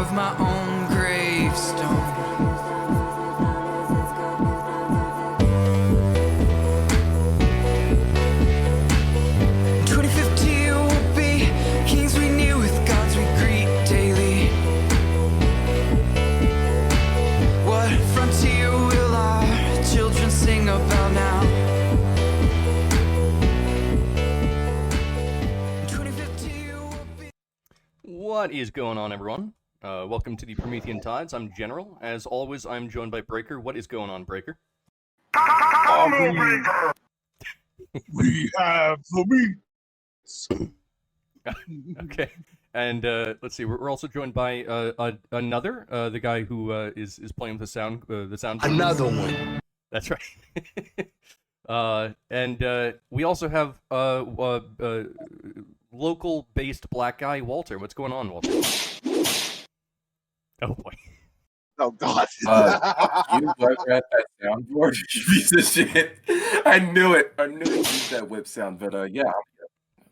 of my own gravestone. 2050 will be kings we knew with gods we greet daily. What frontier will our children sing about now? 2050 will be... What is going on, everyone? Welcome to the Promethean Tides. I'm General. As always, I'm joined by Breaker. What is going on, Breaker? We have the meats. Okay. And let's see. We're also joined by another, the guy who is playing with the sound. Another one. That's right. And we also have local-based black guy Walter. What's going on, Walter? Oh boy. Oh God. You got that soundboard, you piece of shit. I knew it. I knew it used that whip sound, but yeah.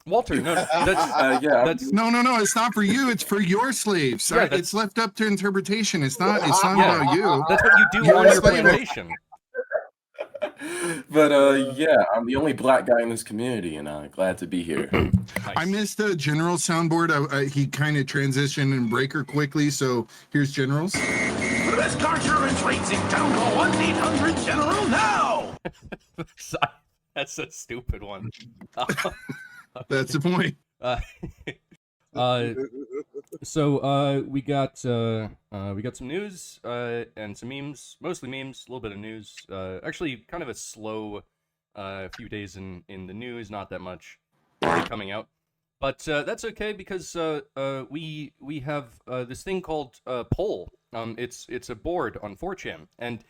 Walter, no, that's Yeah. that's No, it's not for you. It's for your slaves. Yeah, It's left up to interpretation. It's not Yeah. about you. that's what you do You're on a your slave. plantation. But yeah, I'm the only black guy in this community, and I'm glad to be here. I missed the general soundboard. He kind of transitioned and Breaker quickly, so here's generals. This conjuring tracing down to 1-800-GENERAL now. That's a stupid one. That's the point. So we got some news and some memes, mostly memes, a little bit of news. Actually, kind of a slow few days in the news, not that much really coming out, but that's okay because we have this thing called Poll. It's a board on 4chan, and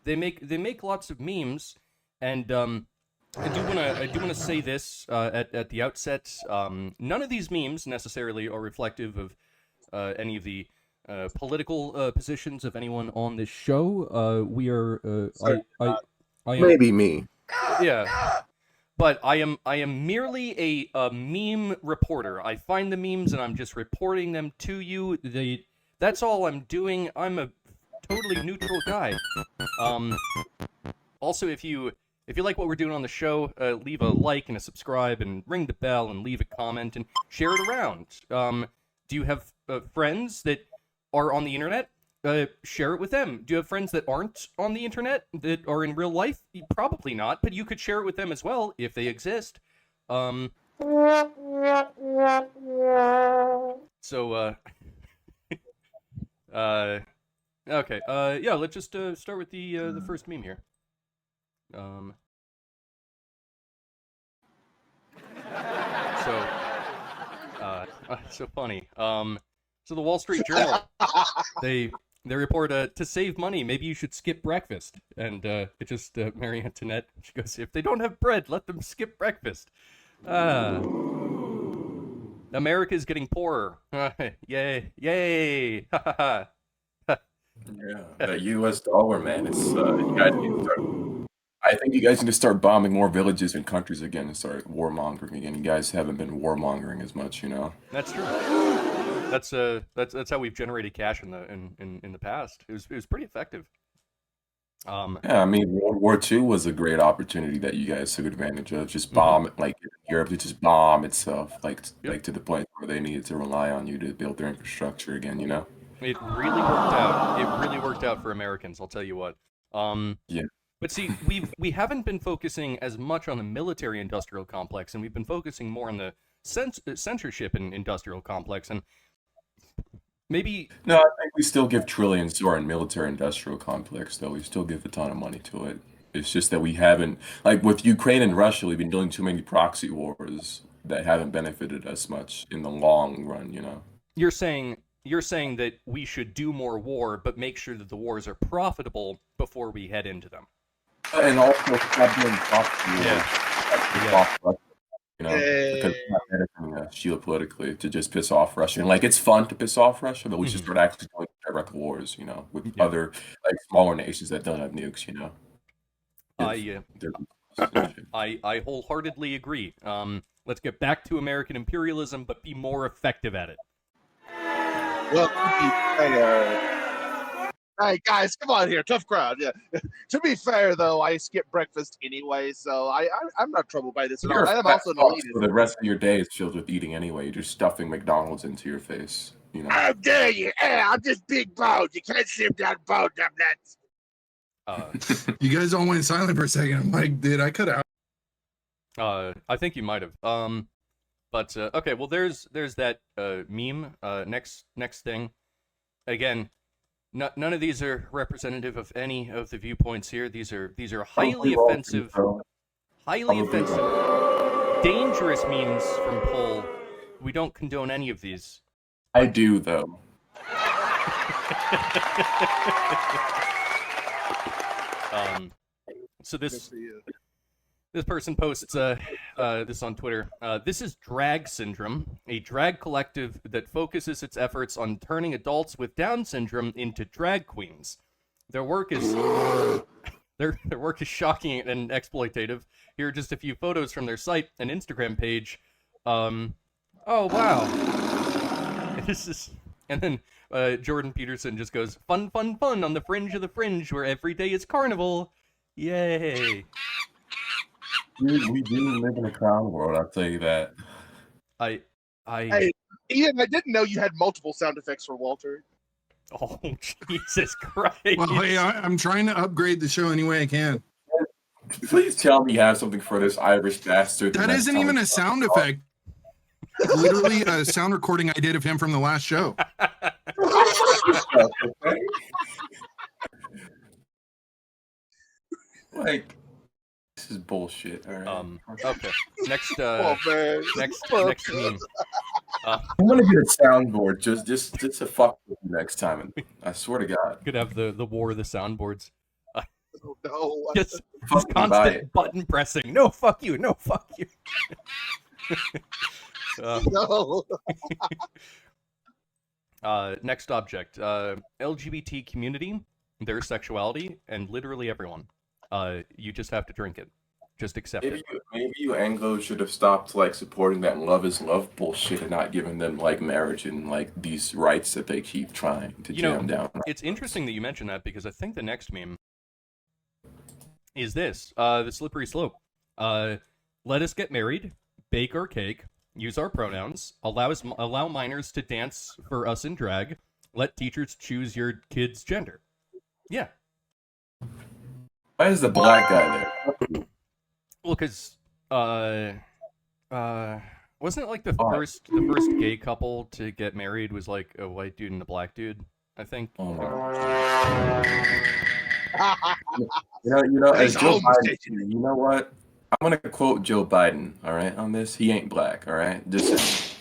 they make lots of memes, and I do want to say this at the outset. None of these memes necessarily are reflective of any of the political positions of anyone on this show. We are I am, Maybe me. yeah, but I am merely a meme reporter. I find the memes and I'm just reporting them to you. That's all I'm doing. I'm a totally neutral guy. Also, if you like what we're doing on the show, leave a like and a subscribe and ring the bell and leave a comment and share it around. Do you have friends that are on the internet? Share it with them. Do you have friends that aren't on the internet, that are in real life? Probably not, but you could share it with them as well if they exist. So, okay, yeah, let's just start with the first meme here. So funny. So the Wall Street Journal, they report to save money, maybe you should skip breakfast. And it just Marie Antoinette, she goes, if they don't have bread, let them skip breakfast. America's getting poorer. Yay, yay. Yeah, the U.S. dollar, man. It's you guys need to start. I think you guys need to start bombing more villages and countries again and start warmongering again. You guys haven't been warmongering as much, you know. That's true. That's how we've generated cash in the past. It was pretty effective. Yeah, I mean, World War II was a great opportunity that you guys took advantage of. Just bomb like Europe to just bomb itself, like to the point where they needed to rely on you to build their infrastructure again. You know. It really worked out. It really worked out for Americans. I'll tell you what. Yeah. But see, we haven't been focusing as much on the military-industrial complex, and we've been focusing more on the censorship and industrial complex, and maybe... No, I think we still give trillions to our military-industrial complex, though. We still give a ton of money to it. It's just that we haven't, like with Ukraine and Russia, we've been doing too many proxy wars that haven't benefited us much in the long run, you know? You're saying that we should do more war, but make sure that the wars are profitable before we head into them. And also stop doing proxy wars. Yeah. You know, because it's not benefiting us geopolitically to just piss off Russia. And like, it's fun to piss off Russia, but we should start actually doing direct wars, you know, with other like smaller nations that don't have nukes, you know. I wholeheartedly agree. Let's get back to American imperialism, but be more effective at it. Well, to be fair, hey guys, come on here, tough crowd. Yeah. To be fair, though, I skip breakfast anyway, so I'm not troubled by this at You're all. a I am fat also an fuck, elitist. so the rest of your day is filled with eating anyway. You're just stuffing McDonald's into your face. You know. How dare you? Hey, I'm just big boned. You can't see him down bone, dumb nuts. You guys all went silent for a second. I'm like, did I cut out? I think you might have. But okay, well, there's that meme. Next thing. Again, none of these are representative of any of the viewpoints here. These are highly offensive, dangerous memes from Pol. We don't condone any of these. I do though. So this person posts this on Twitter. This is Drag Syndrome, a drag collective that focuses its efforts on turning adults with Down syndrome into drag queens. Their work is their work is shocking and exploitative. Here are just a few photos from their site and Instagram page. Oh wow, this is. And then Jordan Peterson just goes, fun on the fringe of the fringe, where every day is carnival. Yay. Dude, we do live in a clown world, I'll tell you that. Hey, Ian, I didn't know you had multiple sound effects for Walter. Oh, Jesus Christ. Well, hey, I'm trying to upgrade the show any way I can. Please tell me you have something for this Irish bastard. That isn't even a sound effect. Literally a sound recording I did of him from the last show. Like, this is bullshit. All right. Okay. Next meme. I'm gonna get a soundboard just to fuck with you next time. I swear to God. Could have the war of the soundboards. Oh, no. Just Fucking buy constant it. button pressing. No, fuck you. No, fuck you. No. Next object. LGBT community, their sexuality, and literally everyone. You just have to drink it. Just accept it. Maybe you Anglos should have stopped like supporting that love is love bullshit and not giving them like marriage and like these rights that they keep trying to jam down. It's interesting that you mentioned that because I think the next meme is this, the slippery slope. Let us get married, bake our cake, use our pronouns, allow minors to dance for us in drag, let teachers choose your kid's gender. Yeah. Why is the black guy there? Well, because wasn't it like the first gay couple to get married was like a white dude and a black dude? I think. Oh you know, as Joe Biden, you know what? I'm gonna quote Joe Biden. All right, on this, he ain't black. All right, just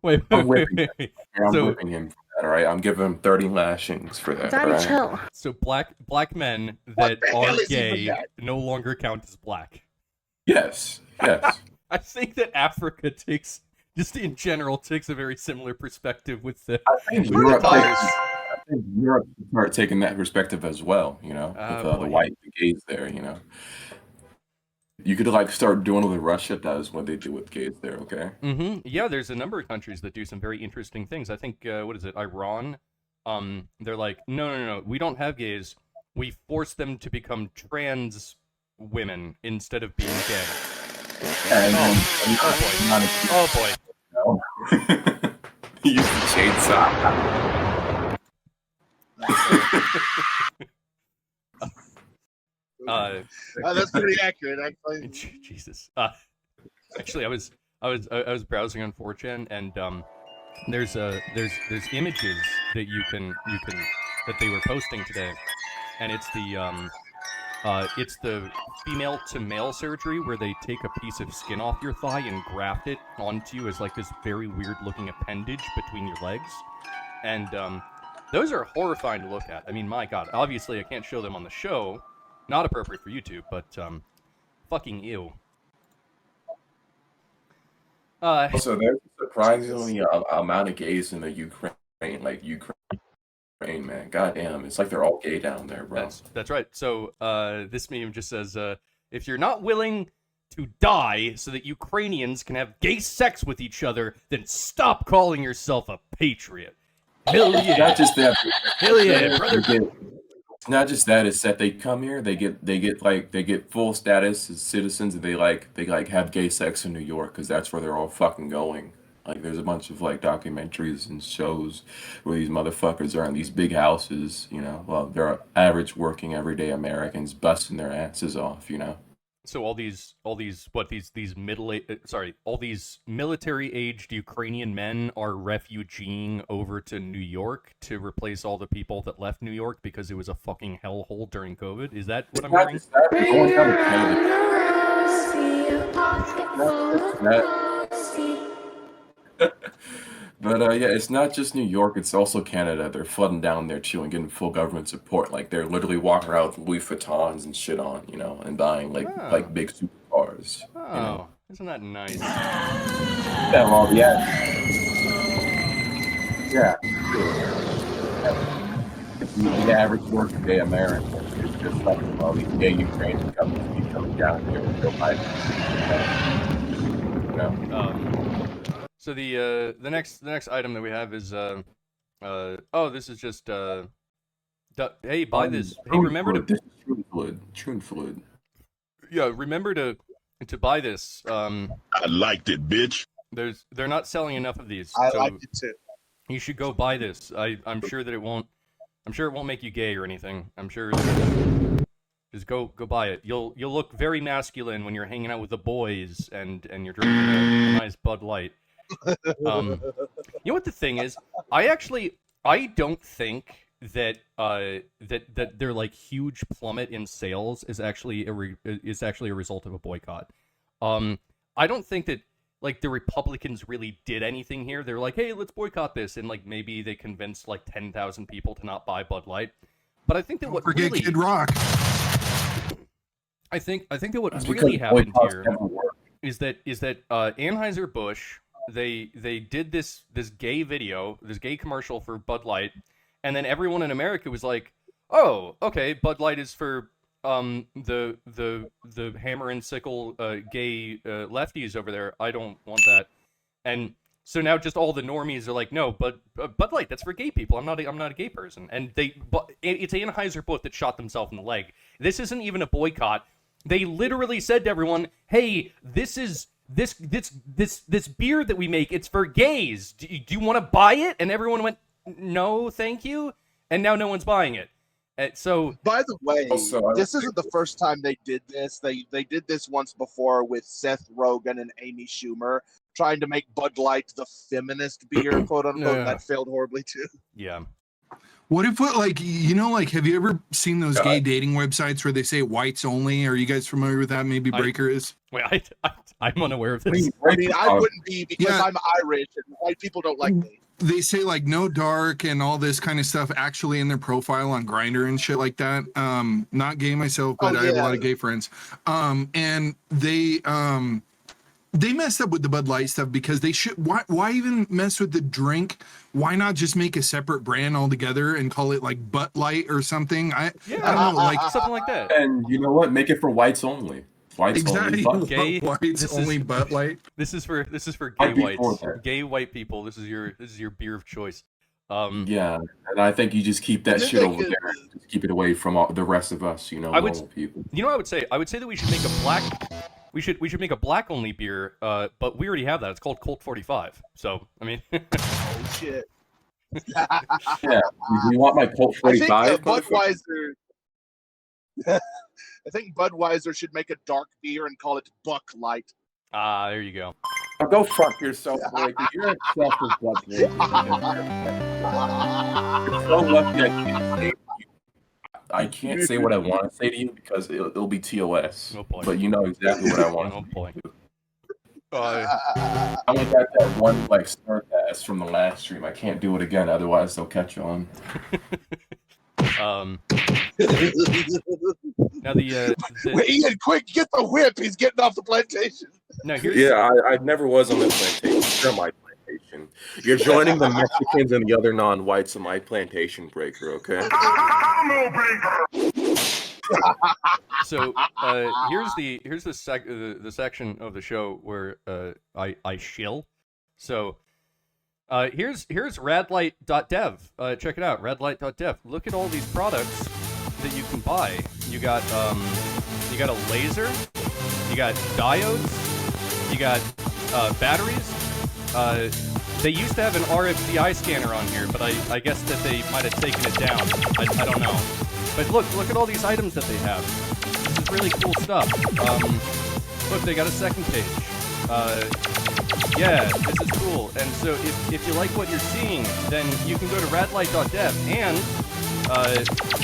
wait. I'm whipping him for that. All right, I'm giving him 30 lashings for that. Daddy, all right? chill. So black men that the hell are is even gay that? no longer count as black. Yes. I think that Africa takes, just in general, takes a very similar perspective with the. I think Europe start taking that perspective as well. You know, with the white gays there. You know, you could like start doing what Russia does when they do with gays there. Okay. Mm-hmm. Yeah, there's a number of countries that do some very interesting things. I think what is it, Iran? They're like, no, we don't have gays. We force them to become trans women instead of being gay. Oh boy. Use the chainsaw. That's pretty accurate, actually. Jesus. Actually, I was browsing on 4chan and there's images that you can that they were posting today, and it's the female to male surgery where they take a piece of skin off your thigh and graft it onto you as like this very weird looking appendage between your legs, and those are horrifying to look at. I mean, my God, obviously I can't show them on the show, not appropriate for YouTube, but fucking ew. So there's a surprisingly amount of gays in the Ukraine, man. Goddamn, it's like they're all gay down there, bro. That's right. So this meme just says, if you're not willing to die so that Ukrainians can have gay sex with each other, then stop calling yourself a patriot. Hell It's yeah. not just that. Hell yeah, brother. It's not just that. It's that they come here, they get full status as citizens, and they have gay sex in New York because that's where they're all fucking going. Like there's a bunch of like documentaries and shows where these motherfuckers are in these big houses, well, they're average working everyday Americans busting their asses off, So all these military-aged Ukrainian men are refugeeing over to New York to replace all the people that left New York because it was a fucking hellhole during COVID. Is that what I'm Not hearing? just that, they're going down to Canada. But yeah, it's not just New York, it's also Canada. They're flooding down there too and getting full government support. Like they're literally walking around with Louis Vuittons and shit on, and buying like big supercars. Oh, isn't that nice? Yeah, well, yeah. Yeah. The average working day American is just like all these gay Ukrainian companies coming down here and go buy So the next item that we have is this is just hey, buy this. Hey, remember to this is True fluid. Yeah, remember to buy this. I liked it, bitch. They're not selling enough of these. I so liked it too. You should go buy this. I'm sure that it won't make you gay or anything. I'm sure. Just go buy it. You'll look very masculine when you're hanging out with the boys and you're drinking a nice Bud Light. You know what the thing is? I don't think that that their like huge plummet in sales is actually a result of a boycott. I don't think that like the Republicans really did anything here. They're like, hey, let's boycott this, and like maybe they convinced like 10,000 people to not buy Bud Light. But I think that what Forget really, Kid Rock. I think that what really happened here is that Anheuser-Busch they did this gay video, this gay commercial for Bud Light, and then everyone in America was like, "Oh, okay, Bud Light is for the hammer and sickle gay lefties over there. I don't want that." And so now just all the normies are like, "No, but Bud Light, that's for gay people. I'm not a gay person." And it's Anheuser-Busch that shot themselves in the leg. This isn't even a boycott. They literally said to everyone, "Hey, this beer that we make, it's for gays. Do you want to buy it?" And everyone went, "No, thank you." And now no one's buying it. So, by the way, Also, this isn't the first time they did this. They did this once before with Seth Rogen and Amy Schumer trying to make Bud Light the feminist beer, quote unquote. Yeah. That failed horribly too. yeah. What if, have you ever seen those gay dating websites where they say whites only? Are you guys familiar with that? Maybe Breaker is. Wait, I'm unaware of this. I mean, I wouldn't be because I'm Irish and white people don't like me. They say like no dark and all this kind of stuff actually in their profile on Grindr and shit like that. Not gay myself, but I have a lot of gay friends. And they messed up with the Bud Light stuff because they should. Why even mess with the drink? Why not just make a separate brand altogether and call it like Butt Light or something? I don't know, like something like that. And you know what? Make it for whites only. Whites exactly. only. Gay, whites only Butt Light. This is for I'd gay be whites, for that. gay white people. This is your beer of choice. Yeah, and I think you just keep that shit over there. Just keep it away from all the rest of us, normal people. You know what I would say? I would say that we should make a black. We should make a black only beer. But we already have that. It's called Colt 45. So I mean. Oh shit. Yeah, you want my Colt 45? I think Budweiser. I think Budweiser should make a dark beer and call it Buck Light. Ah, there you go. Now go fuck yourself, boy. 'Cause you're a selfish butt. You're so lucky I can't say what I want to say to you because it'll be TOS. Oh boy. But you know exactly what I want. Oh boy. I only got that one like start pass from the last stream. I can't do it again, otherwise they'll catch on. Now Wait, Ian, quick, get the whip. He's getting off the plantation. now here's Yeah, I never was on the plantation. You're my plantation. You're joining the Mexicans and the other non-whites on my plantation, Breaker, okay? So here's the section of the show where I shill. So here's Redlight.dev. Check it out, Redlight.dev. Look at all these products that you can buy. You got a laser, you got diodes, you got batteries. They used to have an RFCI scanner on here, but I guess that they might have taken it down. I don't know. But look at all these items that they have. This is really cool stuff. Look, they got a second page. Yeah, this is cool. And so if you like what you're seeing, then you can go to radlight.dev and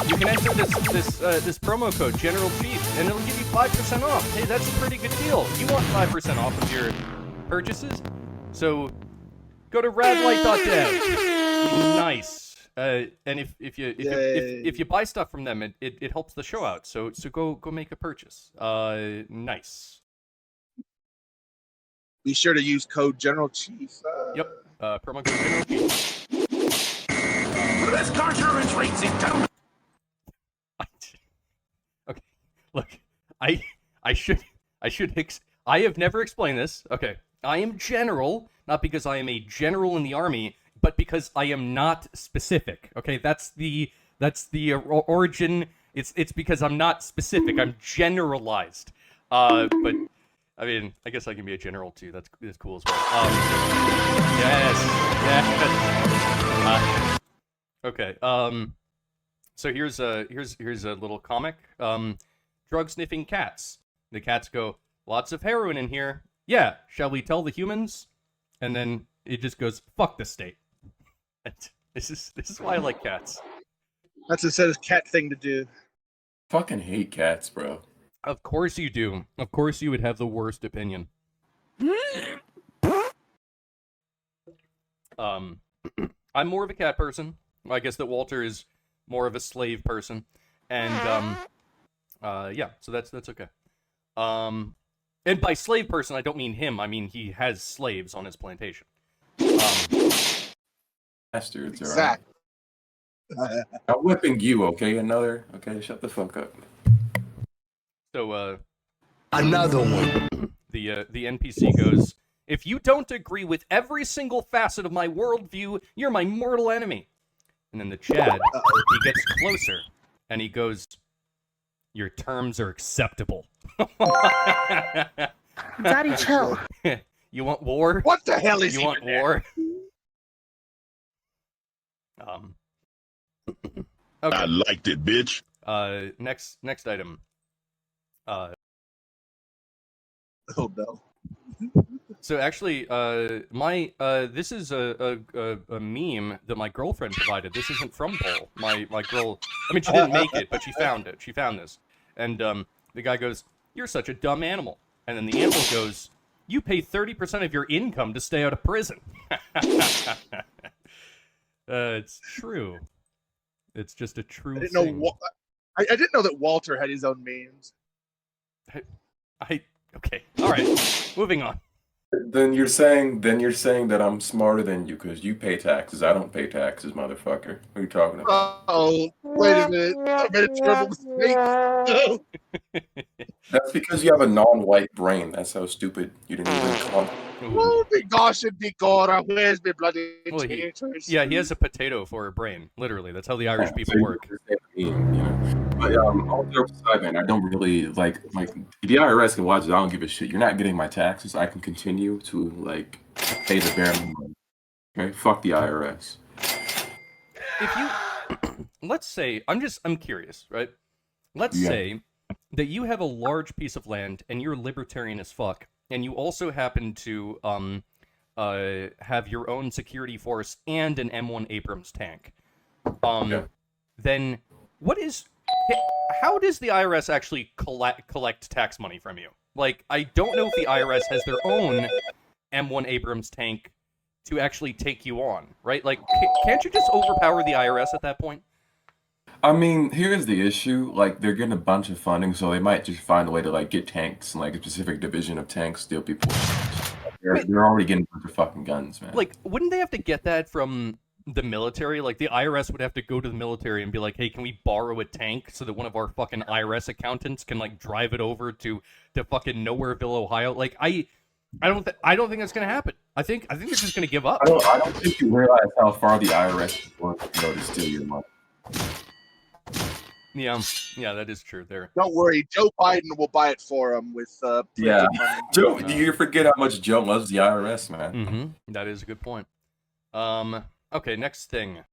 you can enter this promo code General Chief, and it'll give you 5% off. Hey, that's a pretty good deal. You want 5% off of your purchases? So go to radlight.dev. Nice. And if you buy stuff from them, it helps the show out. So go make a purchase. Nice. Be sure to use code General Chief. Yep. Promo code General Chief. Let's conjure and rates it down. Okay. Look, I have never explained this. Okay. I am general, not because I am a general in the army, but because I am not specific. Okay, that's the origin. It's because I'm not specific. I'm generalized. But I mean, I guess I can be a general too. That's cool as well. Yes. Okay. So here's a little comic. Drug sniffing cats. The cats go, lots of heroin in here. Yeah. Shall we tell the humans? And then it just goes, fuck the state. This is why I like cats. That's a cat thing to do. Fucking hate cats, bro. Of course you do. Of course you would have the worst opinion. I'm more of a cat person. I guess that Walter is more of a slave person. And yeah, so that's okay. And by slave person I don't mean him. I mean he has slaves on his plantation. Bastards, Exactly. alright? I'm whipping you, okay? Okay, shut the fuck up. So, Another one. The NPC goes, if you don't agree with every single facet of my worldview, you're my mortal enemy. And then the Chad, he gets closer, and he goes, your terms are acceptable. Daddy, chill. You want war? What the hell is You he want doing there? war? Okay. I liked it, bitch. Next item. Oh no. So actually, this is a meme that my girlfriend provided. This isn't from Paul. My girl, I mean, she didn't make it, but she found it. She found this, and the guy goes, "You're such a dumb animal," and then the animal goes, "You pay 30% of your income to stay out of prison." It's true. It's just a true I thing. didn't know that Walter had his own memes. Okay. All right. Moving on. Then you're saying that I'm smarter than you because you pay taxes. I don't pay taxes, motherfucker. What are you talking about? Oh, wait a minute. I made a terrible mistake. No. That's because you have a non-white brain. That's how stupid you didn't even come. Oh, my gosh, and be God, where's my bloody Well, taters? Yeah, he has a potato for a brain. Literally, that's how the Irish people So you work. understand me, you know. But all jokes aside, man, I don't really like the IRS can watch it. I don't give a shit. You're not getting my taxes. I can continue to like pay the bare minimum. Okay, fuck the IRS. If you, let's say, I'm curious, right? Let's Yeah. say that you have a large piece of land and you're libertarian as fuck, and you also happen to have your own security force and an M1 Abrams tank. Yeah. Then how does the IRS actually collect tax money from you? Like, I don't know if the IRS has their own M1 Abrams tank to actually take you on, right? Like, can't you just overpower the IRS at that point? I mean, here's the issue. Like, they're getting a bunch of funding, so they might just find a way to like get tanks and like a specific division of tanks steal people. They're already getting a bunch of fucking guns, man. Like, wouldn't they have to get that from the military. Like, the IRS would have to go to the military and be like, hey, can we borrow a tank so that one of our fucking IRS accountants can, like, drive it over to fucking Nowhereville, Ohio? Like, I don't think that's gonna happen. I think they're just gonna give up. I don't think you realize how far the IRS is going to steal your money. Yeah, that is true. There. Don't worry, Joe Biden will buy it for him with Yeah, money. Joe, you forget how much Joe loves the IRS, man. Mm-hmm. That is a good point. Okay, next thing.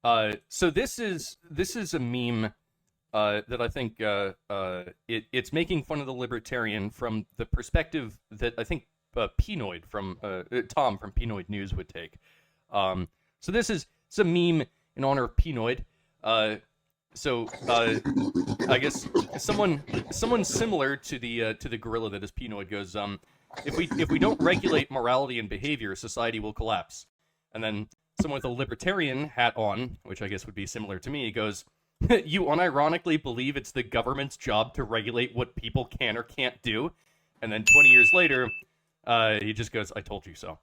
So this is a meme that I think it's making fun of the libertarian from the perspective that I think Pinoid from Tom from Pinoid News would take. So it's a meme in honor of Pinoid. I guess someone similar to the gorilla that is Pinoid goes, if we don't regulate morality and behavior, society will collapse. And then someone with a libertarian hat on, which I guess would be similar to me, goes, you unironically believe it's the government's job to regulate what people can or can't do? And then 20 years later, he just goes, I told you so.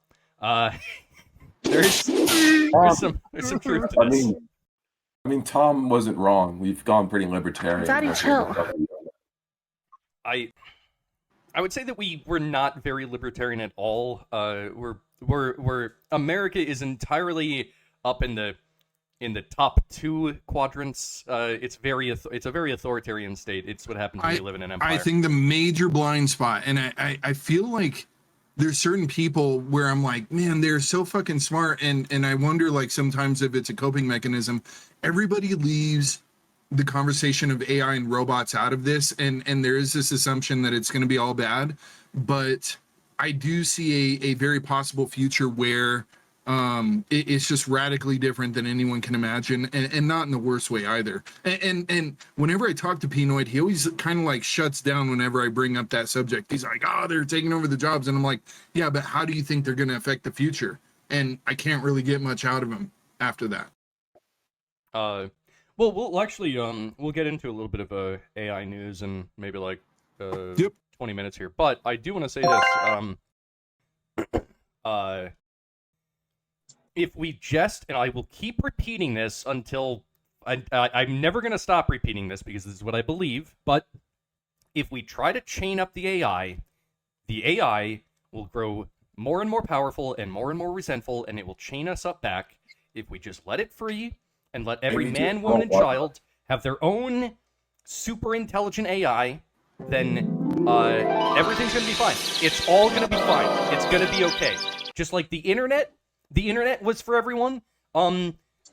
There's some truth to this. I mean, Tom wasn't wrong. We've gone pretty libertarian. Daddy, chill. I would say that we're not very libertarian at all. We're America is entirely up in the top 2 quadrants. It's a very authoritarian state. It's what happens when you live in an empire. I think the major blind spot, and I feel like there's certain people where I'm like, man, they're so fucking smart, and I wonder, like, sometimes if it's a coping mechanism. Everybody leaves the conversation of AI and robots out of this, and there is this assumption that it's going to be all bad, but I do see a very possible future where it's just radically different than anyone can imagine, and not in the worst way either. And whenever I talk to Pinoid, he always kind of like shuts down whenever I bring up that subject. He's like, oh, they're taking over the jobs, and I'm like, yeah, but how do you think they're going to affect the future? And I can't really get much out of him after that. Well, we'll actually we'll get into a little bit of AI news and maybe like 20 minutes here, but I do want to say this. If we just, and I will keep repeating this until I'm never going to stop repeating this because this is what I believe, but if we try to chain up the AI will grow more and more powerful and more resentful, and it will chain us up back. If we just let it free and let every man, woman, and child have their own super intelligent AI, then everything's going to be fine. It's all going to be fine. It's going to be okay. Just like the internet was for everyone.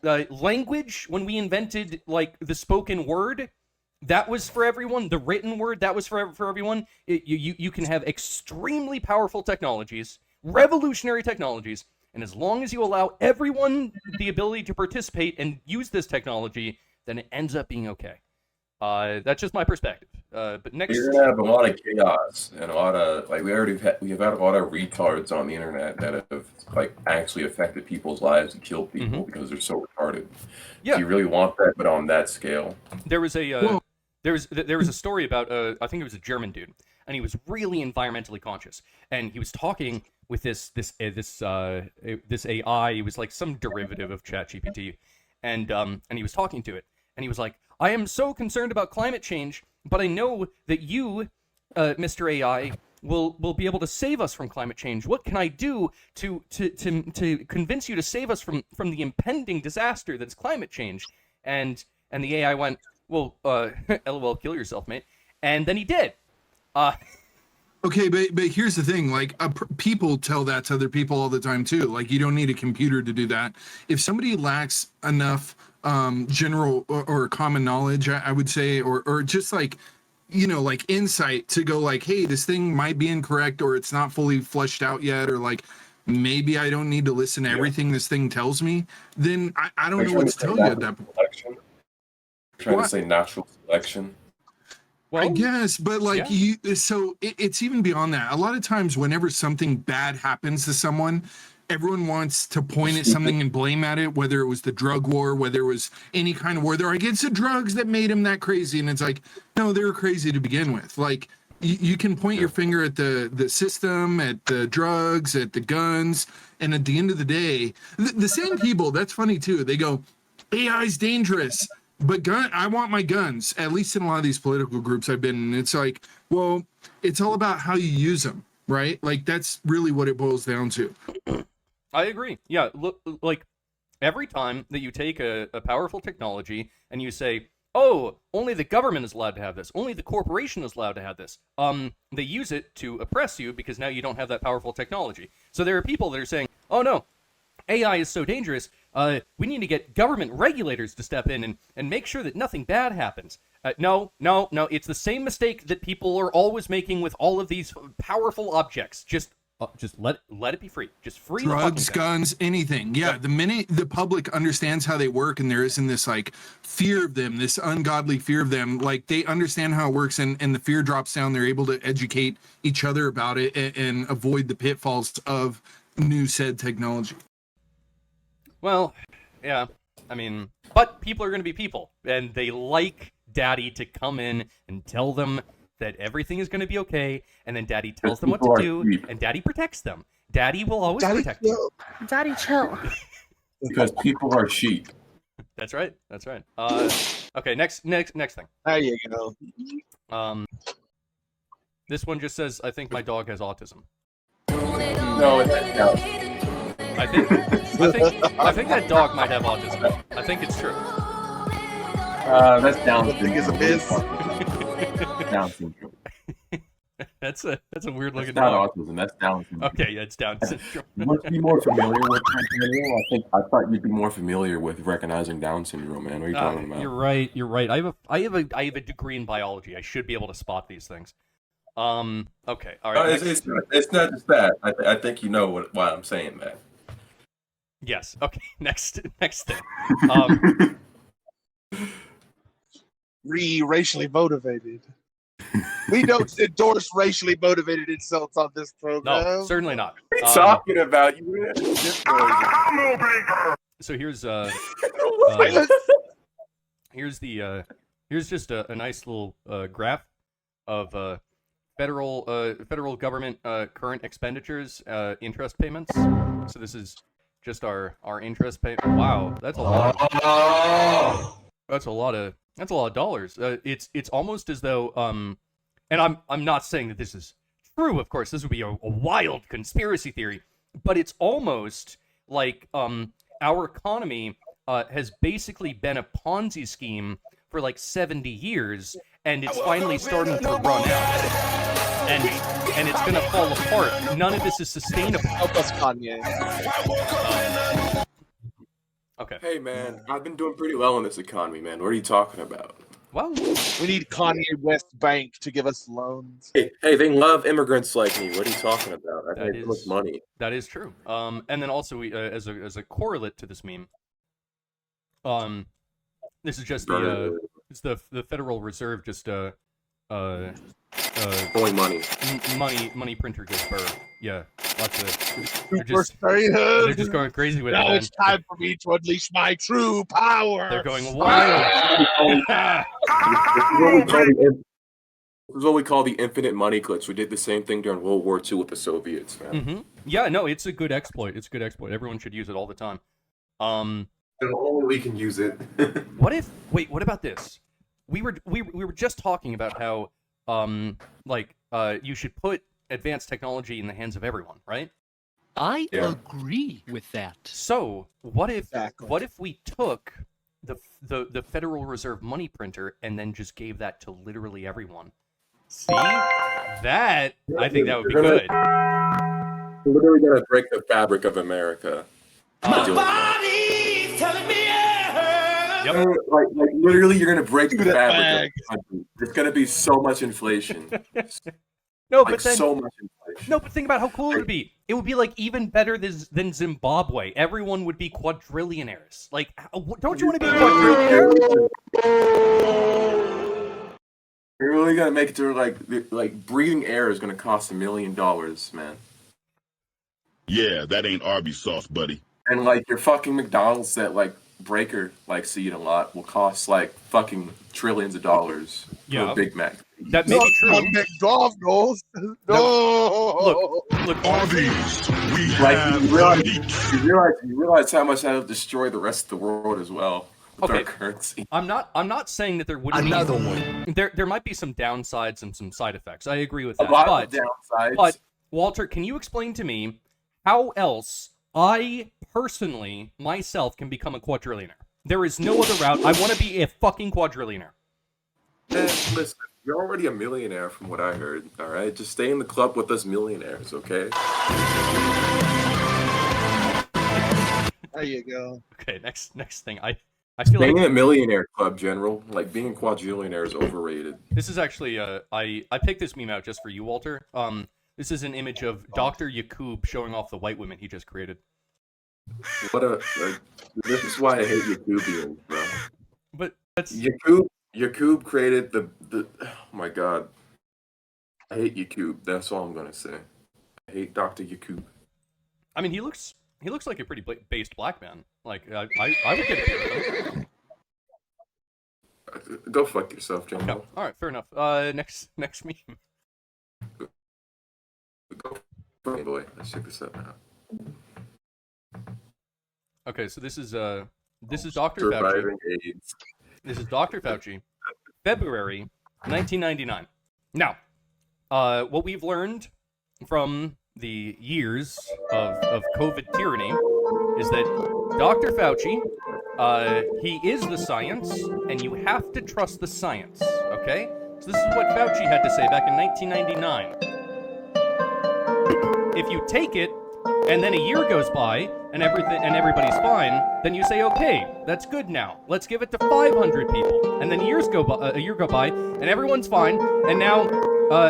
Language, when we invented like the spoken word, that was for everyone. The written word, that was for everyone. You can have extremely powerful technologies, revolutionary technologies, and as long as you allow everyone the ability to participate and use this technology, then it ends up being okay. That's just my perspective. But next, you're gonna have a lot of chaos and a lot of we have had a lot of retards on the internet that have like actually affected people's lives and killed people because they're so retarded. Yeah, do you really want that? But on that scale, there was a there was a story about I think it was a German dude, and he was really environmentally conscious, and he was talking with this AI. It was like some derivative of ChatGPT, and he was talking to it, and he was like, I am so concerned about climate change, but I know that you, Mr. AI, will be able to save us from climate change. What can I do to convince you to save us from the impending disaster that's climate change? And the AI went, well, LOL, kill yourself, mate. And then he did. Okay, but here's the thing, like people tell that to other people all the time too. Like, you don't need a computer to do that. If somebody lacks enough general or common knowledge, I would say, or just like, like insight to go like, hey, this thing might be incorrect, or it's not fully fleshed out yet, or like maybe I don't need to listen to everything this thing tells me, then I don't know what to tell you at that point. Trying to say natural selection. Well, I guess, but like it's even beyond that. A lot of times whenever something bad happens to someone, everyone wants to point at something and blame at it, whether it was the drug war, whether it was any kind of war. They're like, it's the drugs that made him that crazy. And it's like, no, they were crazy to begin with. Like, You can point your finger at the system, at the drugs, at the guns, and at the end of the day, the same people, that's funny too, they go, AI is dangerous, but I want my guns, at least in a lot of these political groups I've been in. It's like, well, it's all about how you use them, right? Like, that's really what it boils down to. I agree. Yeah, look, like, every time that you take a powerful technology and you say, oh, only the government is allowed to have this, only the corporation is allowed to have this, they use it to oppress you because now you don't have that powerful technology. So there are people that are saying, oh no, AI is so dangerous, we need to get government regulators to step in and make sure that nothing bad happens. No, it's the same mistake that people are always making with all of these powerful objects. Just let it be free. Just free drugs, guns, anything. Yeah, the minute the public understands how they work and there isn't this like fear of them, this ungodly fear of them, like they understand how it works and the fear drops down, they're able to educate each other about it and avoid the pitfalls of new said technology. Well, yeah, I mean, but people are going to be people, and they like Daddy to come in and tell them that everything is going to be okay, and then Daddy tells them what to do, and Daddy protects them. Daddy will always protect them. Daddy, chill. Because people are sheep. That's right. Okay, next thing. There you go. This one just says, I think my dog has autism. No, it's I think that dog might have autism. I think it's true. That's Down syndrome. It's a biz. Down syndrome. That's a weird looking That's not dog. autism. That's Down syndrome. Okay, yeah, it's Down syndrome. You must be more familiar with Down syndrome. I thought you'd be more familiar with recognizing Down syndrome, man. What are you talking about? You're right. I have a degree in biology. I should be able to spot these things. Okay, all right. It's not just that. I think you know why I'm saying that. Yes. Okay. Next thing. Racially motivated. We don't endorse racially motivated insults on this program. No, certainly not. What are you talking about? You So here's here's just a nice little graph of federal government current expenditures, interest payments. So this is just our interest payment. Wow, that's a lot. That's a lot of dollars. It's almost as though and I'm not saying that this is true. Of course, this would be a wild conspiracy theory, but it's almost like our economy has basically been a Ponzi scheme for like 70 years, and it's finally starting to run out. And it's gonna fall apart. None of this is sustainable. Help us, Kanye. Okay. Hey, man, I've been doing pretty well in this economy, man. What are you talking about? Well, we need Kanye West Bank to give us loans. Hey, they love immigrants like me. What are you talking about? I make too much money. That is true. And then also, we as a correlate to this meme, this is just the Federal Reserve just Only money. Money printer goes burr. Yeah, lots of. They're just going crazy with it. Now it's time for me to unleash my true power. They're going wild. This is what we call the infinite money glitch. We did the same thing during World War II with the Soviets, man. Mm-hmm. Yeah, no, it's a good exploit. Everyone should use it all the time. And only we can use it. What about this? We were just talking about how you should put advanced technology in the hands of everyone, right? I agree with that. So what if we took the Federal Reserve money printer and then just gave that to literally everyone? See, that I think that would be good. We're literally gonna break the fabric of America. My body's telling me Yep. Like literally, you're gonna break the fabric of the country. There's gonna be so much inflation. No, but then so much inflation. No, but think about how cool it would be. It would be like even better than Zimbabwe. Everyone would be quadrillionaires. Like, don't you want to be a quadrillionaire? You're really gonna make it to like breathing air is gonna cost $1 million, man. Yeah, that ain't Arby's sauce, buddy. And like your fucking McDonald's that like Breaker likes to eat a lot will cost like fucking trillions of dollars for a Big Mac. That may be true. Not McDonald's. No. Look, Obvious. We Like have you realize how much that'll destroy the rest of the world as well with our currency. I'm not saying that there wouldn't Another be, one. There might be some downsides and some side effects. I agree with that. A lot of downsides. But Walter, can you explain to me how else I personally myself can become a quadrillionaire? There is no other route. I want to be a fucking quadrillionaire. Listen, you're already a millionaire from what I heard. All right, just stay in the club with us millionaires, okay? There you go. Okay, next thing. I feel Being like in a millionaire club, General, like being a quadrillionaire is overrated. this is actually I picked this meme out just for you, Walter. This is an image of Dr. Yakub showing off the white women he just created. This is why I hate Yakubians, bro. But that's Yakub created the oh my god. I hate Yakub. That's all I'm gonna say. I hate Dr. Yakub. I mean, he looks like a pretty based black man. Like I would get it. Go fuck yourself, General. No. All right, fair enough. Next meme. Go fuck boy. Let's check this out now. Okay, so this is Dr. Fauci. Surviving AIDS. This is Dr. Fauci, February 1999. Now, what we've learned from the years of COVID tyranny is that Dr. Fauci, he is the science, and you have to trust the science, okay? So this is what Fauci had to say back in 1999. If you take it, and then a year goes by, and everybody's fine, then you say, okay, that's good now. Let's give it to 500 people. And then a year go by, and everyone's fine, and now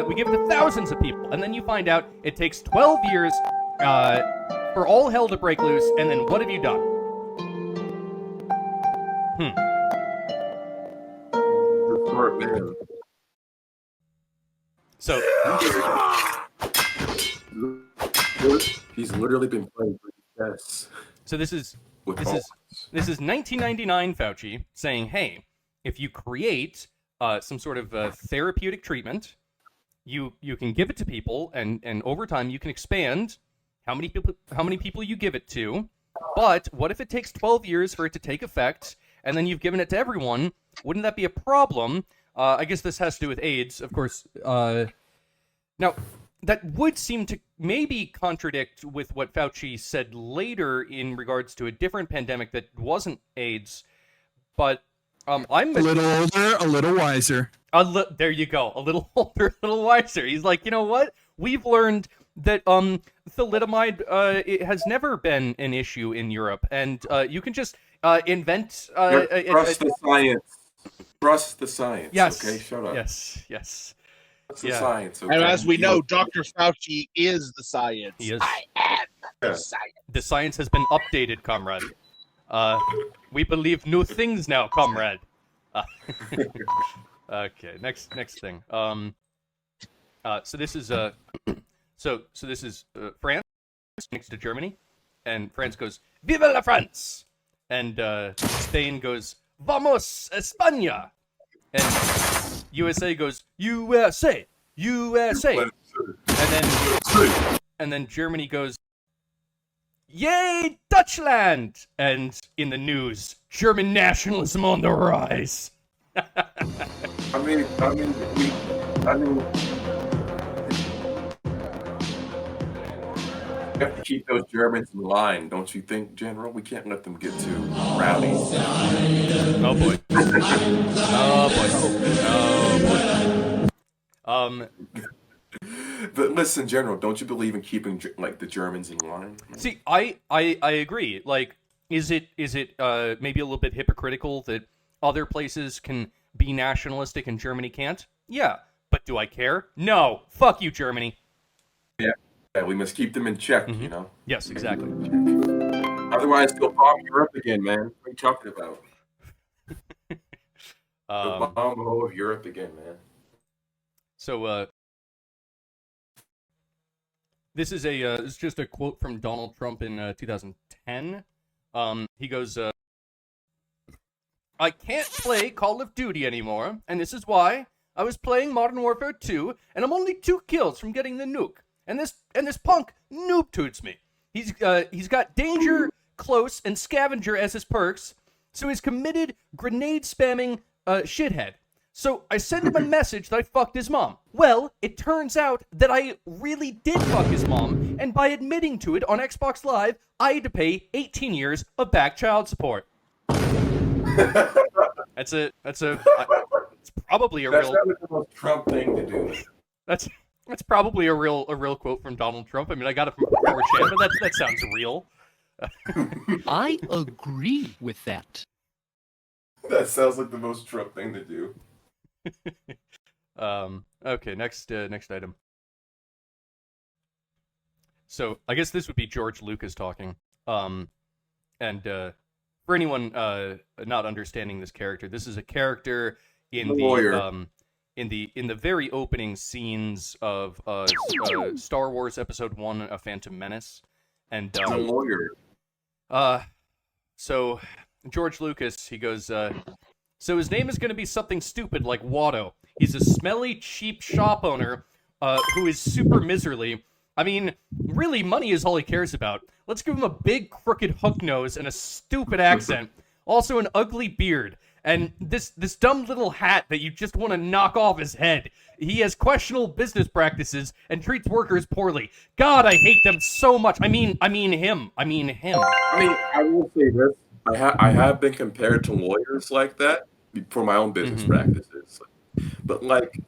we give it to thousands of people. And then you find out it takes 12 years for all hell to break loose, and then what have you done? Smart man. So He's literally been playing chess. So this is 1999 Fauci saying, hey, if you create some sort of therapeutic treatment, you can give it to people, and over time you can expand how many people you give it to. But what if it takes 12 years for it to take effect, and then you've given it to everyone? Wouldn't that be a problem? I guess this has to do with AIDS, of course. Now, that would seem to maybe contradict with what Fauci said later in regards to a different pandemic that wasn't AIDS. But I'm A little older, a little wiser. there you go. A little older, a little wiser. He's like, you know what? We've learned that thalidomide it has never been an issue in Europe, and you can just invent. Trust the science. Trust the science. Yes. Okay, shut up. Yes. Trust the science. Okay? And as we know, Dr. Fauci is the science. He is. I am the science. The science has been updated, comrade. We believe new things now, comrade. Okay, next thing. So this is so this is France next to Germany, and France goes "Vive la France," and Spain goes "Vamos España," and USA goes "USA, USA," and then Germany goes "Yay, Dutchland!" And in the news, German nationalism on the rise. I mean, we have to keep those Germans in line, don't you think, General? We can't let them get too rowdy. Oh boy. Oh boy. But listen, General, don't you believe in keeping like the Germans in line? See, I agree. Like, is it maybe a little bit hypocritical that other places can be nationalistic and Germany can't? Yeah, but do I care? No. Fuck you, Germany. Yeah, we must keep them in check, you know? Yes, exactly. Otherwise, they'll bomb Europe again, man. What are you talking about? They'll bomb the whole of Europe again, man. So, this is just a quote from Donald Trump in 2010. He goes, I can't play Call of Duty anymore, and this is why. I was playing Modern Warfare 2, and I'm only 2 kills from getting the nuke. And this punk noob toots me. He's got Danger, Close, and Scavenger as his perks, so he's committed grenade spamming shithead. So I sent him a message that I fucked his mom. Well, it turns out that I really did fuck his mom, and by admitting to it on Xbox Live, I had to pay 18 years of back child support. It's probably a That's real. not the most Trump thing to do. That's probably a real quote from Donald Trump. I mean, I got it from 4chan, but that sounds real. I agree with that. That sounds like the most Trump thing to do. Okay, next item. So I guess this would be George Lucas talking. And for anyone not understanding this character, this is a character in the very opening scenes of Star Wars Episode 1: A Phantom Menace. And a lawyer. So George Lucas, he goes, so his name is going to be something stupid like Watto. He's a smelly, cheap shop owner who is super miserly. I mean, really, money is all he cares about. Let's give him a big, crooked hook nose and a stupid accent. Also an ugly beard. And this dumb little hat that you just want to knock off his head. He has questionable business practices and treats workers poorly. God, I hate them so much. I mean him. I mean, I will say this. I have been compared to lawyers like that for my own business practices. But, like,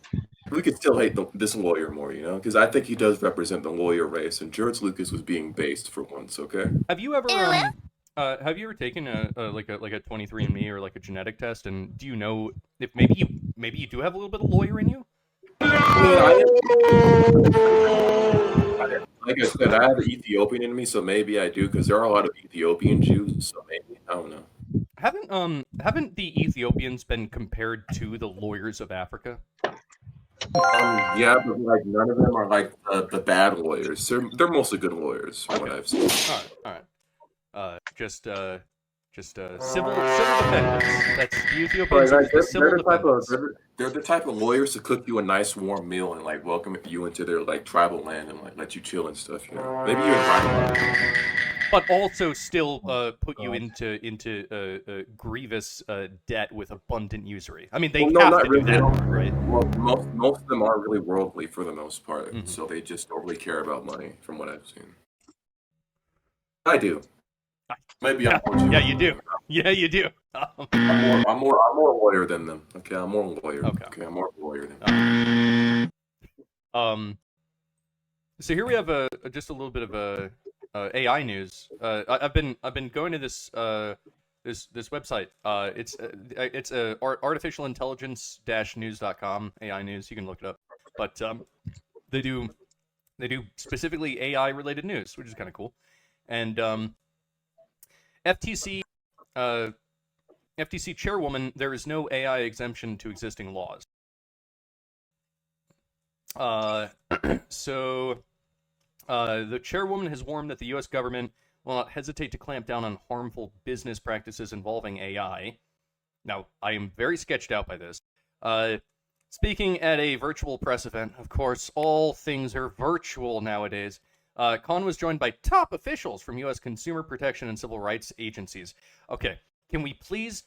we could still hate this lawyer more, you know? Because I think he does represent the lawyer race, and George Lucas was being based for once, okay? Have you ever taken a 23andMe or like a genetic test, and do you know if maybe you do have a little bit of lawyer in you? Like I said, I have Ethiopian in me, so maybe I do, because there are a lot of Ethiopian Jews, so maybe, I don't know. Haven't the Ethiopians been compared to the lawyers of Africa? Yeah, but like none of them are like the bad lawyers. They're mostly good lawyers, from what I've seen. All right. Just civil defendants. That's the Ethiopians. Like, Civil defendants. They're the type of lawyers to cook you a nice warm meal and like welcome you into their like tribal land and like let you chill and stuff. You know, maybe you're right. But also still put you into grievous debt with abundant usury. I mean, they have to do that, right? Well, most of them are really worldly for the most part, so they just don't really care about money, from what I've seen. I do. Maybe I'm more Jew. Yeah, you do. Yeah, you do. I'm more lawyer than them. Okay, I'm more lawyer. Okay, I'm more lawyer than them. So here we have just a little bit of AI news. I've been going to this website. It's artificial intelligence-news.com, AI news. You can look it up. But they do specifically AI related news, which is kind of cool. And FTC chairwoman, there is no AI exemption to existing laws. So the chairwoman has warned that the U.S. government will not hesitate to clamp down on harmful business practices involving AI. Now, I am very sketched out by this. Speaking at a virtual press event, of course, all things are virtual nowadays. Khan was joined by top officials from U.S. consumer protection and civil rights agencies. Okay, can we please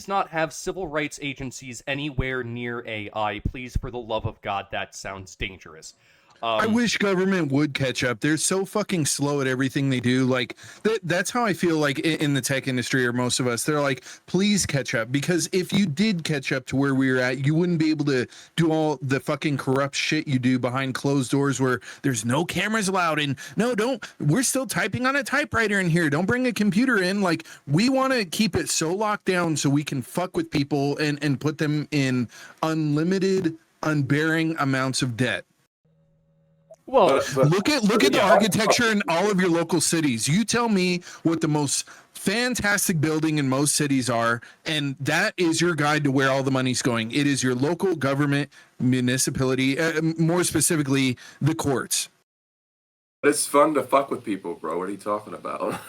not have civil rights agencies anywhere near AI? Please, for the love of God, that sounds dangerous. I wish government would catch up. They're so fucking slow at everything they do. Like that's how I feel like in the tech industry, or most of us. They're like, please catch up, because if you did catch up to where we were at, you wouldn't be able to do all the fucking corrupt shit you do behind closed doors where there's no cameras allowed. And no, we're still typing on a typewriter in here. Don't bring a computer in. Like, we want to keep it so locked down so we can fuck with people and put them in unlimited, unbearing amounts of debt. Well, look at the architecture in all of your local cities. You tell me what the most fantastic building in most cities are, and that is your guide to where all the money's going. It is your local government, municipality, more specifically, the courts. It's fun to fuck with people, bro. What are you talking about?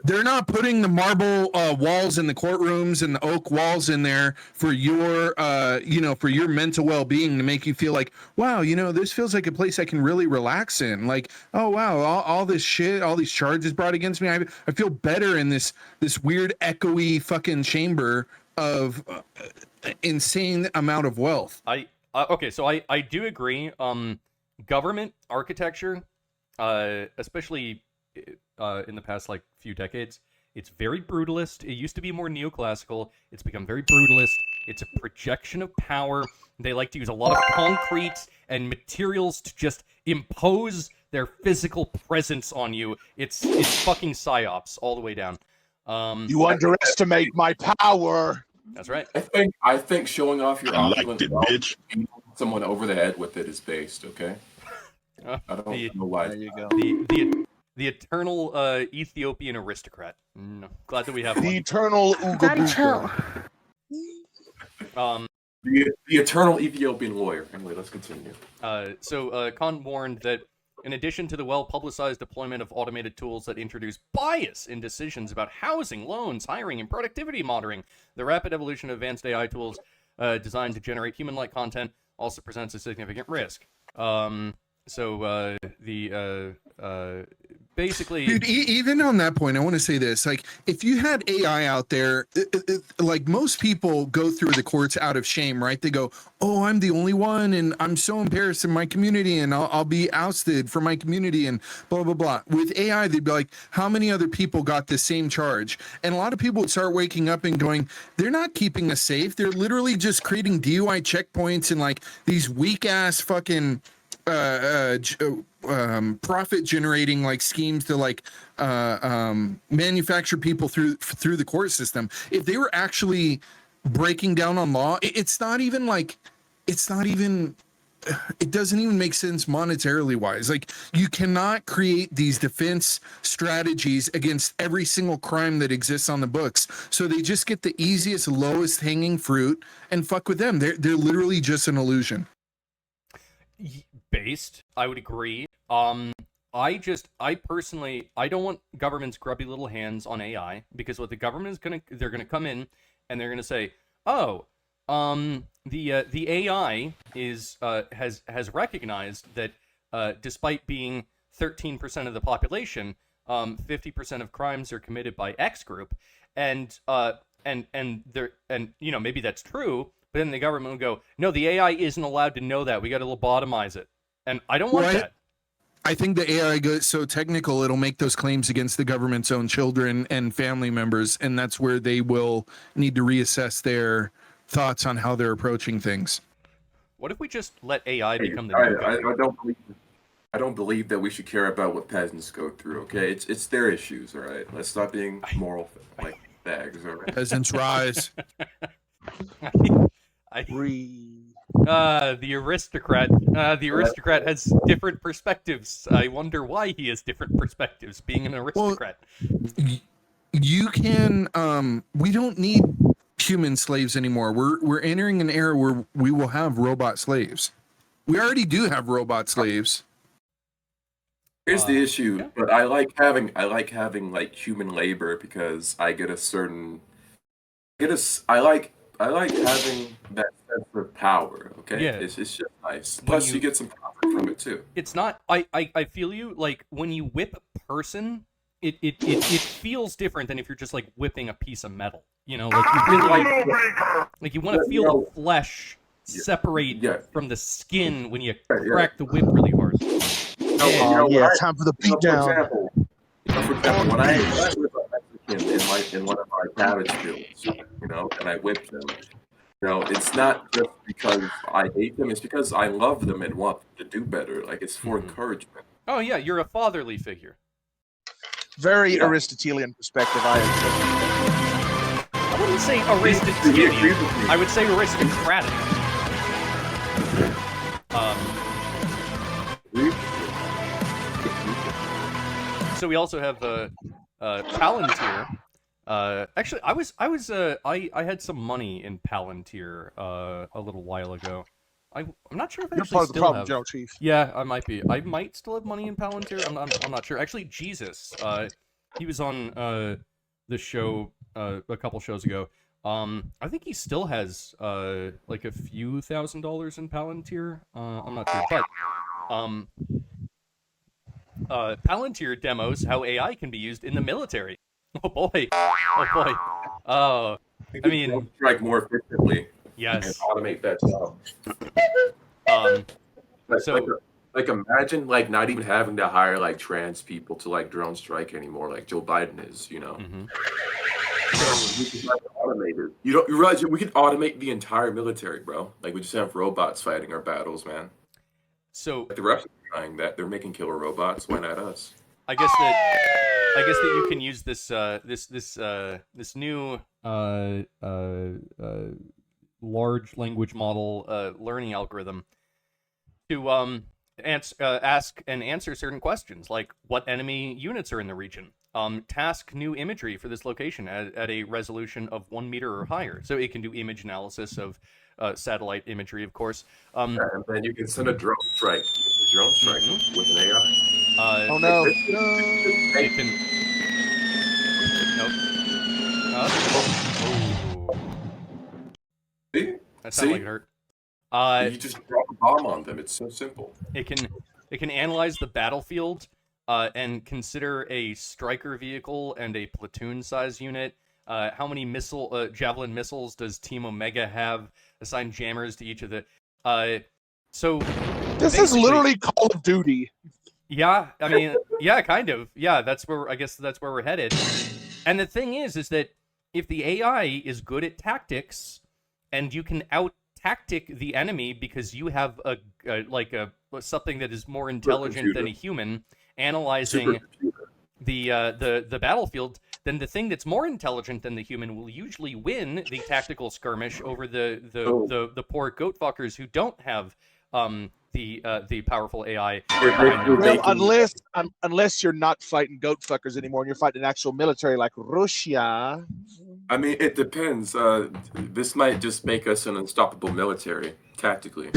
They're not putting the marble walls in the courtrooms and the oak walls in there for your, for your mental well-being, to make you feel like, wow, this feels like a place I can really relax in. Like, oh wow, all this shit, all these charges brought against me, I feel better in this weird echoey fucking chamber of insane amount of wealth. Okay, so I do agree. Government architecture, especially in the past few decades, it's very brutalist. It used to be more neoclassical. It's become very brutalist. It's a projection of power. They like to use a lot of concrete and materials to just impose their physical presence on you. It's fucking psyops all the way down. You underestimate my power. That's right. I think showing off your opulent it, wealth, bitch. beating someone over the head with it is based. Okay. I don't know why. There you go. The eternal Ethiopian aristocrat. Glad that we have The one. eternal Ooga chill. The eternal Ethiopian lawyer. Anyway, let's continue. So Khan warned that in addition to the well-publicized deployment of automated tools that introduce bias in decisions about housing, loans, hiring, and productivity monitoring, the rapid evolution of advanced AI tools designed to generate human-like content also presents a significant risk. Basically, dude, even on that point, I want to say this: like, if you had AI out there, like most people go through the courts out of shame, right? They go, "Oh, I'm the only one, and I'm so embarrassed in my community, and I'll be ousted from my community, and blah blah blah." With AI, they'd be like, "How many other people got the same charge?" And a lot of people would start waking up and going, "They're not keeping us safe. They're literally just creating DUI checkpoints and like these weak ass fucking." Profit generating like schemes to like manufacture people through the court system. If they were actually breaking down on law, it doesn't even make sense monetarily wise. Like, you cannot create these defense strategies against every single crime that exists on the books. So they just get the easiest, lowest hanging fruit and fuck with them. They're literally just an illusion. Based, I would agree. I personally, I don't want government's grubby little hands on AI, because what the government is they're gonna come in and they're gonna say, oh, the AI has recognized that despite being 13% of the population, 50% of crimes are committed by X group, and maybe that's true. But then the government will go, no, the AI isn't allowed to know that. We got to lobotomize it. And I don't want that. I think the AI goes so technical, it'll make those claims against the government's own children and family members. And that's where they will need to reassess their thoughts on how they're approaching things. What if we just let AI become the new government? I don't believe that we should care about what peasants go through, okay? It's their issues, all right? Let's stop being moral like bags, all right? Peasants rise. The aristocrat has different perspectives. I wonder why he has different perspectives, being an aristocrat. Well, you can we don't need human slaves anymore. We're entering an era where we will have robot slaves. We already do have robot slaves. Here's the issue, but I like having like human labor because I get a certain I like having that sense of power, okay? Yeah. It's just nice. Plus you get some profit from it too. It's not I feel you, like when you whip a person, it feels different than if you're just like whipping a piece of metal. You know, like you really like you want to feel the flesh separate from the skin when you crack the whip really hard. Time for the beatdown. For example, when I whip a Mexican in one of my cabbage fields, you know, and I whip them, you know, it's not just because I hate them, it's because I love them and want them to do better. Like, it's for encouragement. Oh yeah, you're a fatherly figure. Very Aristotelian perspective. I wouldn't say Aristotelian. I would say aristocratic. So we also have Palantir. Actually, I had some money in Palantir a little while ago. I'm not sure if I actually still have. General Chief. Yeah, I might be. I might still have money in Palantir. I'm not sure. Actually, Jesus he was on the show a couple shows ago. I think he still has like a few $1,000s in Palantir. I'm not sure, but Palantir demos how AI can be used in the military. Oh boy, oh boy. I mean, strike more efficiently. yes. And automate that job. So like imagine like not even having to hire like trans people to like drone strike anymore, like Joe Biden is, you know. So we can like automate it. You realize we can automate the entire military, bro. Like we just have robots fighting our battles, man. So Like the Russians are trying that. They're making killer robots. Why not us? I guess that you can use this this new large language model learning algorithm to ask and answer certain questions, like what enemy units are in the region. Task new imagery for this location at a resolution of 1 meter or higher. So it can do image analysis of satellite imagery, of course. And then you can send a drone strike. With an AI. Oh no! It can. Nope. See? That sounded like it hurt. You just drop a bomb on them. It's so simple. It can analyze the battlefield and consider a striker vehicle and a platoon-size unit. How many javelin missiles does Team Omega have? Assign jammers to each of the. So this is literally Call of Duty. Yeah, I mean, yeah, kind of. Yeah, I guess that's where we're headed. And the thing is that if the AI is good at tactics, and you can out-tactic the enemy because you have something that is more intelligent than a human analyzing the battlefield, then the thing that's more intelligent than the human will usually win the tactical skirmish over the poor goat fuckers who don't have the powerful AI. Well, unless you're not fighting goat fuckers anymore and you're fighting an actual military like Russia. I mean, it depends. This might just make us an unstoppable military, tactically.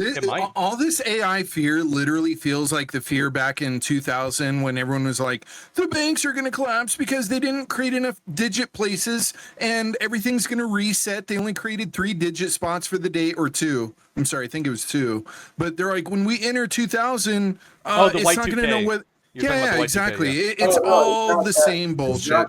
All this AI fear literally feels like the fear back in 2000 when everyone was like, the banks are going to collapse because they didn't create enough digit places and everything's going to reset. They only created 3-digit spots for the day, or 2. I'm sorry, I think it was 2. But they're like, when we enter 2000, it's not going to know what. Yeah, exactly. It's all the same bullshit.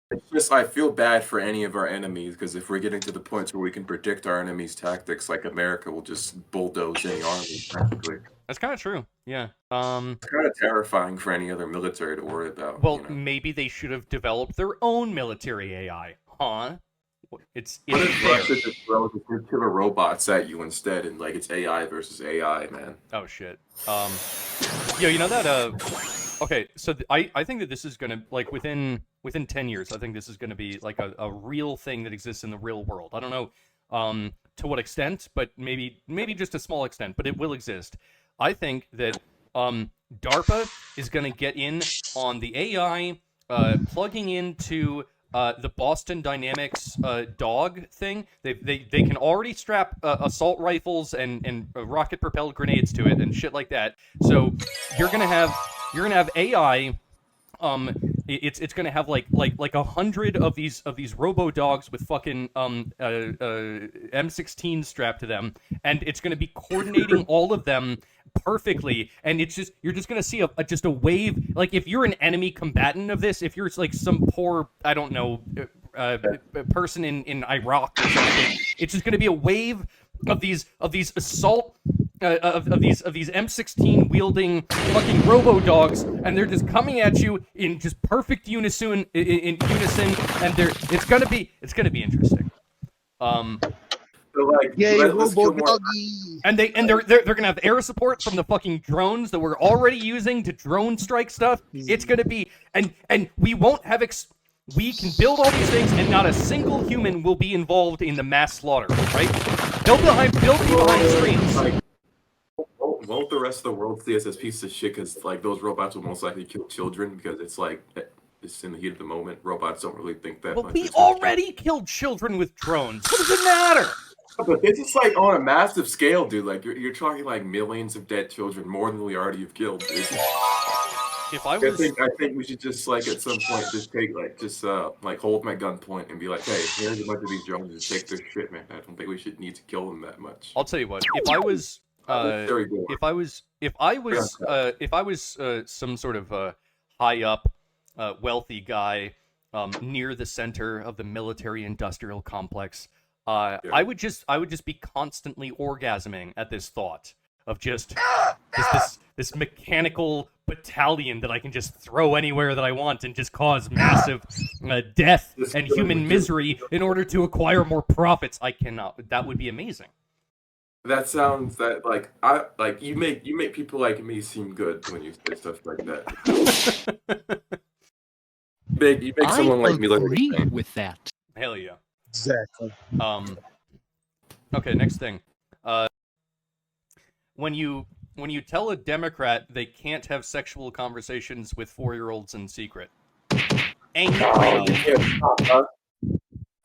It's just I feel bad for any of our enemies, because if we're getting to the point where we can predict our enemies' tactics, like America will just bulldoze any army practically. That's kind of true. Yeah. It's kind of terrifying for any other military to worry about. Well, maybe they should have developed their own military AI, huh? What if Russia just throws killer robots at you instead, and like it's AI versus AI, man? Oh shit. Yeah, you know that. Okay, so I think that this is gonna, like, within 10 years, I think this is gonna be like a real thing that exists in the real world. I don't know to what extent, but maybe just a small extent, but it will exist. I think that DARPA is gonna get in on the AI plugging into the Boston Dynamics dog thing. They can already strap assault rifles and rocket propelled grenades to it and shit like that. So you're gonna have AI. It's gonna have like 100 of these robo dogs with fucking M16 strapped to them, and it's gonna be coordinating all of them perfectly. And you're just gonna see just a wave. Like, if you're an enemy combatant of this, if you're like some poor, I don't know, person in Iraq or something, it's just gonna be a wave of these assault of these M16 wielding fucking robo dogs, and they're just coming at you in just perfect unison, and it's gonna be interesting. And they're gonna have air support from the fucking drones that we're already using to drone strike stuff. It's gonna be, and we won't have we can build all these things, and not a single human will be involved in the mass slaughter, right? They'll be behind the screens. Won't the rest of the world see us as pieces of shit? Because like those robots will most likely kill children, because it's like it's in the heat of the moment. Robots don't really think that. Well, we already killed children with drones. What does it matter? But it's just like on a massive scale, dude. Like you're talking like millions of dead children, more than we already have killed, dude. if I I was think we should just like at some point just take like hold them at gunpoint and be like, hey, here's a bunch of these drones, just take their shit, man. I don't think we should need to kill them that much. I'll tell you what, if I was Very good. if I was some sort of high up wealthy guy near the center of the military industrial complex, I would just be constantly orgasming at this thought of just this mechanical battalion that I can just throw anywhere that I want and just cause massive death and human misery in order to acquire more profits. I cannot. That would be amazing. That sounds you make people like me seem good when you say stuff like that. You make someone like me look like agree with that. Hell yeah. Exactly. Okay, next thing. When you tell a Democrat they can't have sexual conversations with 4-year-olds in secret,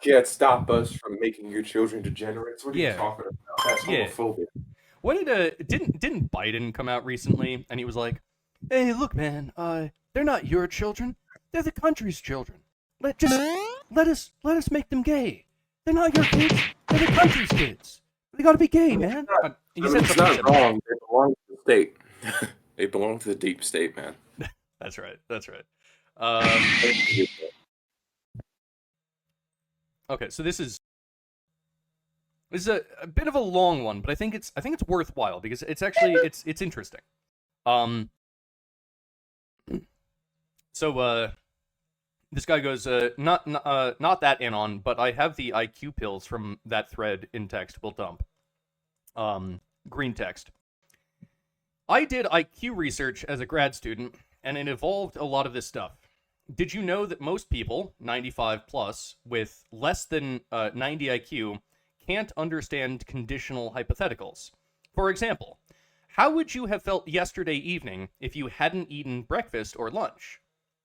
Can't stop us from making your children degenerates. What are you Yeah. talking about? That's Yeah. homophobic. what didn't Biden come out recently and he was like, "Hey, look, man, they're not your children, they're the country's children. Let us make them gay. They're not your kids, they're the country's kids. They gotta be gay, man." He said It's something not wrong. They belong to the state. They belong to the deep state, man. That's right. Okay, so this is a bit of a long one, but I think it's worthwhile because it's actually it's interesting. So this guy goes, not that anon, but I have the IQ pills from that thread in text. We'll dump. Green text. I did IQ research as a grad student, and it involved a lot of this stuff. Did you know that most people, 95 plus, with less than 90 IQ, can't understand conditional hypotheticals? For example, how would you have felt yesterday evening if you hadn't eaten breakfast or lunch?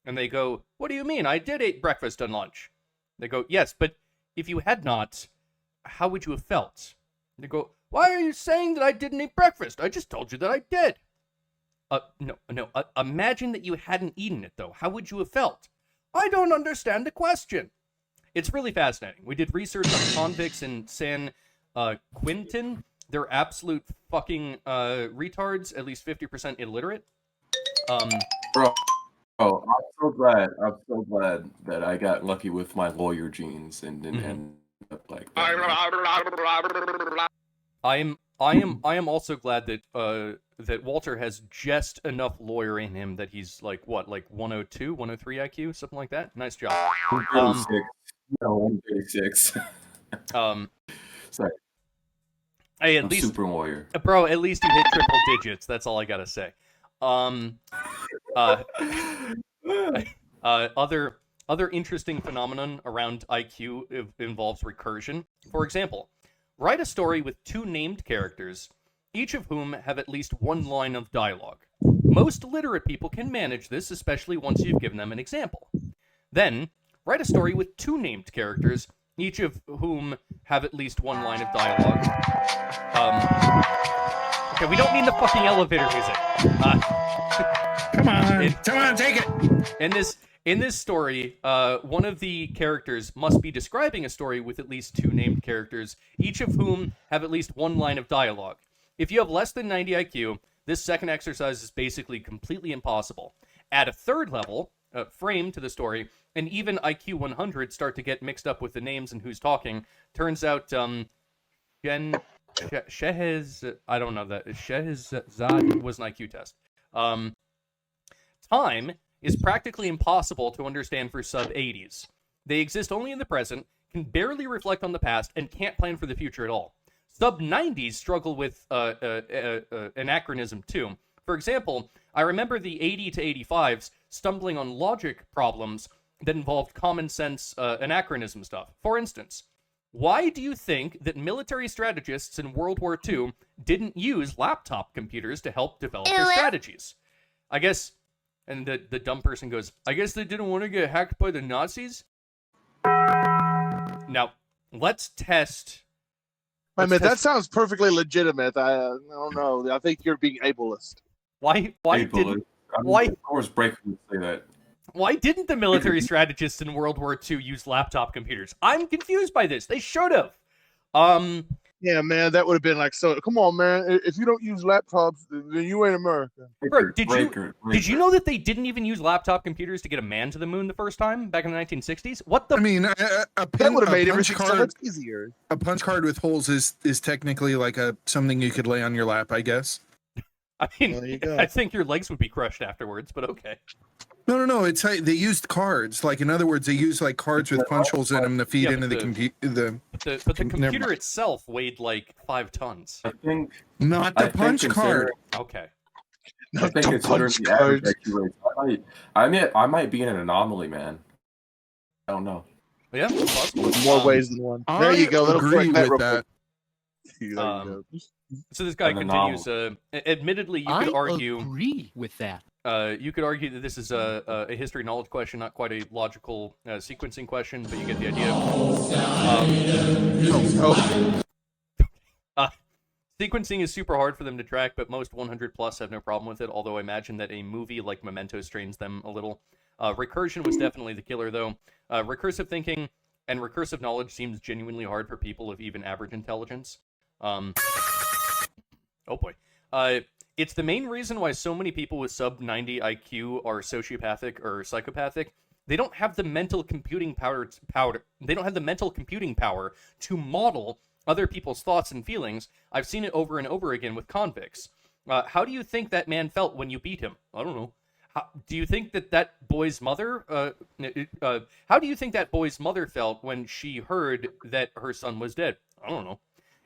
And they go, what do you mean? I did eat breakfast and lunch. They go, yes, but if you had not, how would you have felt? They go, why are you saying that I didn't eat breakfast? I just told you that I did. No. Imagine that you hadn't eaten it, though. How would you have felt? I don't understand the question. It's really fascinating. We did research on convicts in San Quentin. They're absolute fucking retards, at least 50% illiterate. Bro, I'm so glad that I got lucky with my lawyer genes and end up like that. I am also glad that that Walter has just enough lawyer in him that he's like 102, 103 IQ, something like that. Nice job. 136. Sorry. Hey, I'm super lawyer. Bro, at least you hit triple digits. That's all I gotta say. Other interesting phenomenon around IQ involves recursion. For example, write a story with 2 named characters, each of whom have at least 1 line of dialogue. Most literate people can manage this, especially once you've given them an example. Then, write a story with 2 named characters, each of whom have at least 1 line of dialogue. Okay, we don't need the fucking elevator music. Come on, take it. In this story, one of the characters must be describing a story with at least 2 named characters, each of whom have at least 1 line of dialogue. If you have less than 90 IQ, this second exercise is basically completely impossible. Add a 3rd level, frame to the story, and even IQ 100 start to get mixed up with the names and who's talking. Turns out, I don't know that. Shehzad was an IQ test. Time is practically impossible to understand for sub-80s. They exist only in the present, can barely reflect on the past, and can't plan for the future at all. Sub-90s struggle with anachronism too. For example, I remember the 80 to 85s stumbling on logic problems that involved common sense anachronism stuff. For instance, why do you think that military strategists in World War II didn't use laptop computers to help develop their strategies? I guess, and the dumb person goes, I guess they didn't want to get hacked by the Nazis? Now, let's test... That sounds perfectly legitimate. I don't know. I think you're being ableist. Why I mean, Why? of course, Breaker would say that. Why didn't the military strategists in World War II use laptop computers? I'm confused by this. They should have. Yeah, man, that would have been like, so come on, man. If you don't use laptops, then you ain't America. Bro, did Breaker. you know that they didn't even use laptop computers to get a man to the moon the first time back in the 1960s? What the? I mean, That would have made punch everything so much easier. A punch card with holes is technically like something you could lay on your lap, I guess. I mean, There you go. I think your legs would be crushed afterwards, but okay. No. It's they used cards. Like, in other words, they used like cards with punch holes in them to feed Yeah, into the but computer. But the Never computer mind. itself weighed like 5 tons. I think. Not I the think punch card. Okay. I think The considering punch the average cards. IQ rate, I might be in an anomaly, man. I don't know. Yeah, it's possible. More ways than one. There you go. I That'll agree correct that with real that. quick. There you go. So this guy And the continues. Admittedly, you could argue. agree with that. You could argue that this is a history knowledge question, not quite a logical sequencing question, but you get the idea. Sequencing is super hard for them to track, but most 100 plus have no problem with it, although I imagine that a movie like Memento strains them a little. Recursion was definitely the killer, though. Recursive thinking and recursive knowledge seems genuinely hard for people of even average intelligence. Oh boy. It's the main reason why so many people with sub 90 IQ are sociopathic or psychopathic. They don't have the mental computing power. They don't have the mental computing power to model other people's thoughts and feelings. I've seen it over and over again with convicts. How do you think that man felt when you beat him? I don't know. Do you think that boy's mother? How do you think that boy's mother felt when she heard that her son was dead? I don't know.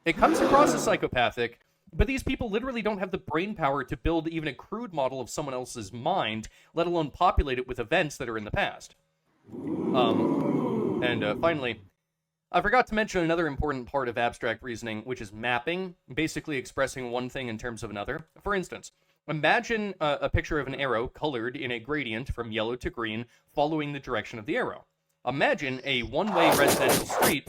It comes across as psychopathic, but these people literally don't have the brain power to build even a crude model of someone else's mind, let alone populate it with events that are in the past. Finally, I forgot to mention another important part of abstract reasoning, which is mapping, basically expressing one thing in terms of another. For instance, imagine a picture of an arrow colored in a gradient from yellow to green, following the direction of the arrow. Imagine a one-way residential street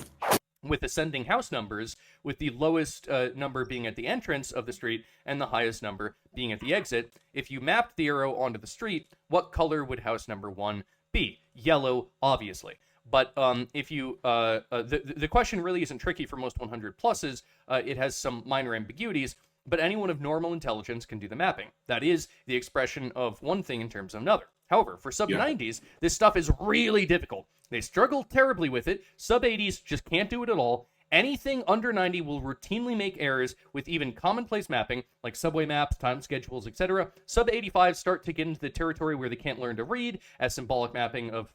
with ascending house numbers, with the lowest number being at the entrance of the street and the highest number being at the exit. If you mapped the arrow onto the street, what color would house number 1 be? Yellow, obviously. But if you, the question really isn't tricky for most 100 pluses. It has some minor ambiguities, but anyone of normal intelligence can do the mapping. That is the expression of one thing in terms of another. However, for sub-90s, this stuff is really difficult. They struggle terribly with it. Sub-80s just can't do it at all. Anything under 90 will routinely make errors with even commonplace mapping, like subway maps, time schedules, etc. Sub-85s start to get into the territory where they can't learn to read, as symbolic mapping of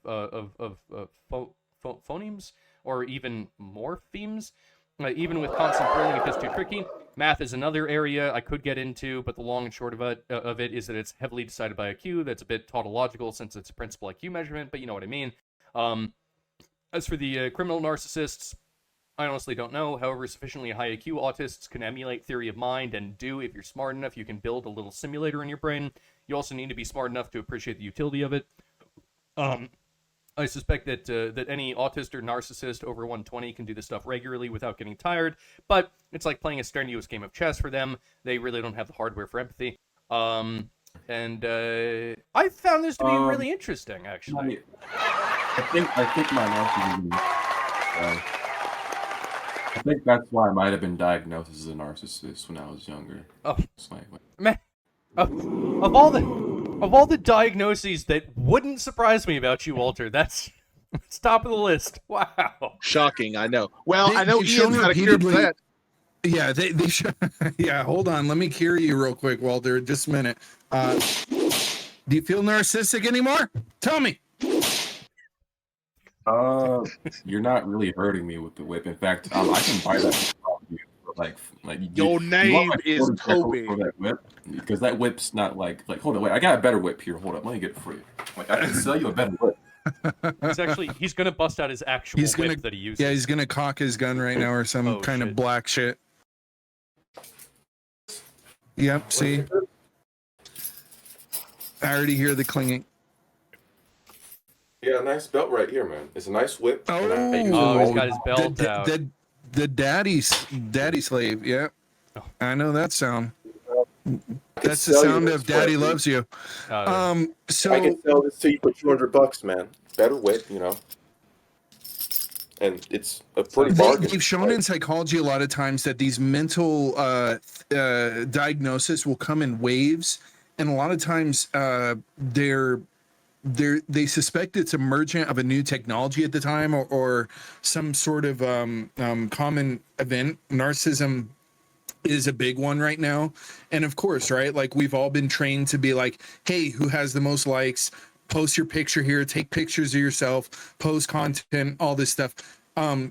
phonemes, or even morphemes. Even with constant drilling, it gets too tricky. Math is another area I could get into, but the long and short of it is that it's heavily decided by IQ. That's a bit tautological since it's a principal IQ measurement, but you know what I mean. As for the criminal narcissists, I honestly don't know. However, sufficiently high IQ autists can emulate theory of mind, and if you're smart enough, you can build a little simulator in your brain. You also need to be smart enough to appreciate the utility of it. I suspect that any autist or narcissist over 120 can do this stuff regularly without getting tired, but it's like playing a strenuous game of chess for them. They really don't have the hardware for empathy. I found this to be really interesting, actually. I think my narcissism. I think that's why I might have been diagnosed as a narcissist when I was younger. Oh, It's like, man, of all the diagnoses that wouldn't surprise me about you, Walter, that's top of the list. Wow. Shocking, I know. Well, I know They've shown Ian's got a cure for repeatedly- that. Yeah, they yeah, hold on. Let me cure you real quick, Walter. Just a minute. Do you feel narcissistic anymore? Tell me. you're not really hurting me with the whip. In fact, I can buy that from you. Like Your name is 40 shekels Toby. for that whip, because that whip's not like hold on, wait, I got a better whip here. Hold up, let me get it for you. Like, I can sell you a better whip. He's gonna bust out his actual whip that he uses. Yeah, he's gonna cock his gun right now or some Oh, kind shit. of black shit. Yep, see? I already hear the clinging. Yeah, nice belt right here, man. It's a nice whip. and I use it Oh, he's all- got his belt out. The daddy slave, yeah. Oh. I know that sound. That's the sound of Daddy loves you. So I can sell this to you for $200, man. Better wait, you know. And it's a pretty bargain. they've shown in psychology a lot of times that these mental diagnosis will come in waves, and a lot of times they suspect it's emergent of a new technology at the time, or some sort of common event. Narcissism is a big one right now, and of course, right, like we've all been trained to be like, hey, who has the most likes, post your picture here, take pictures of yourself, post content, all this stuff.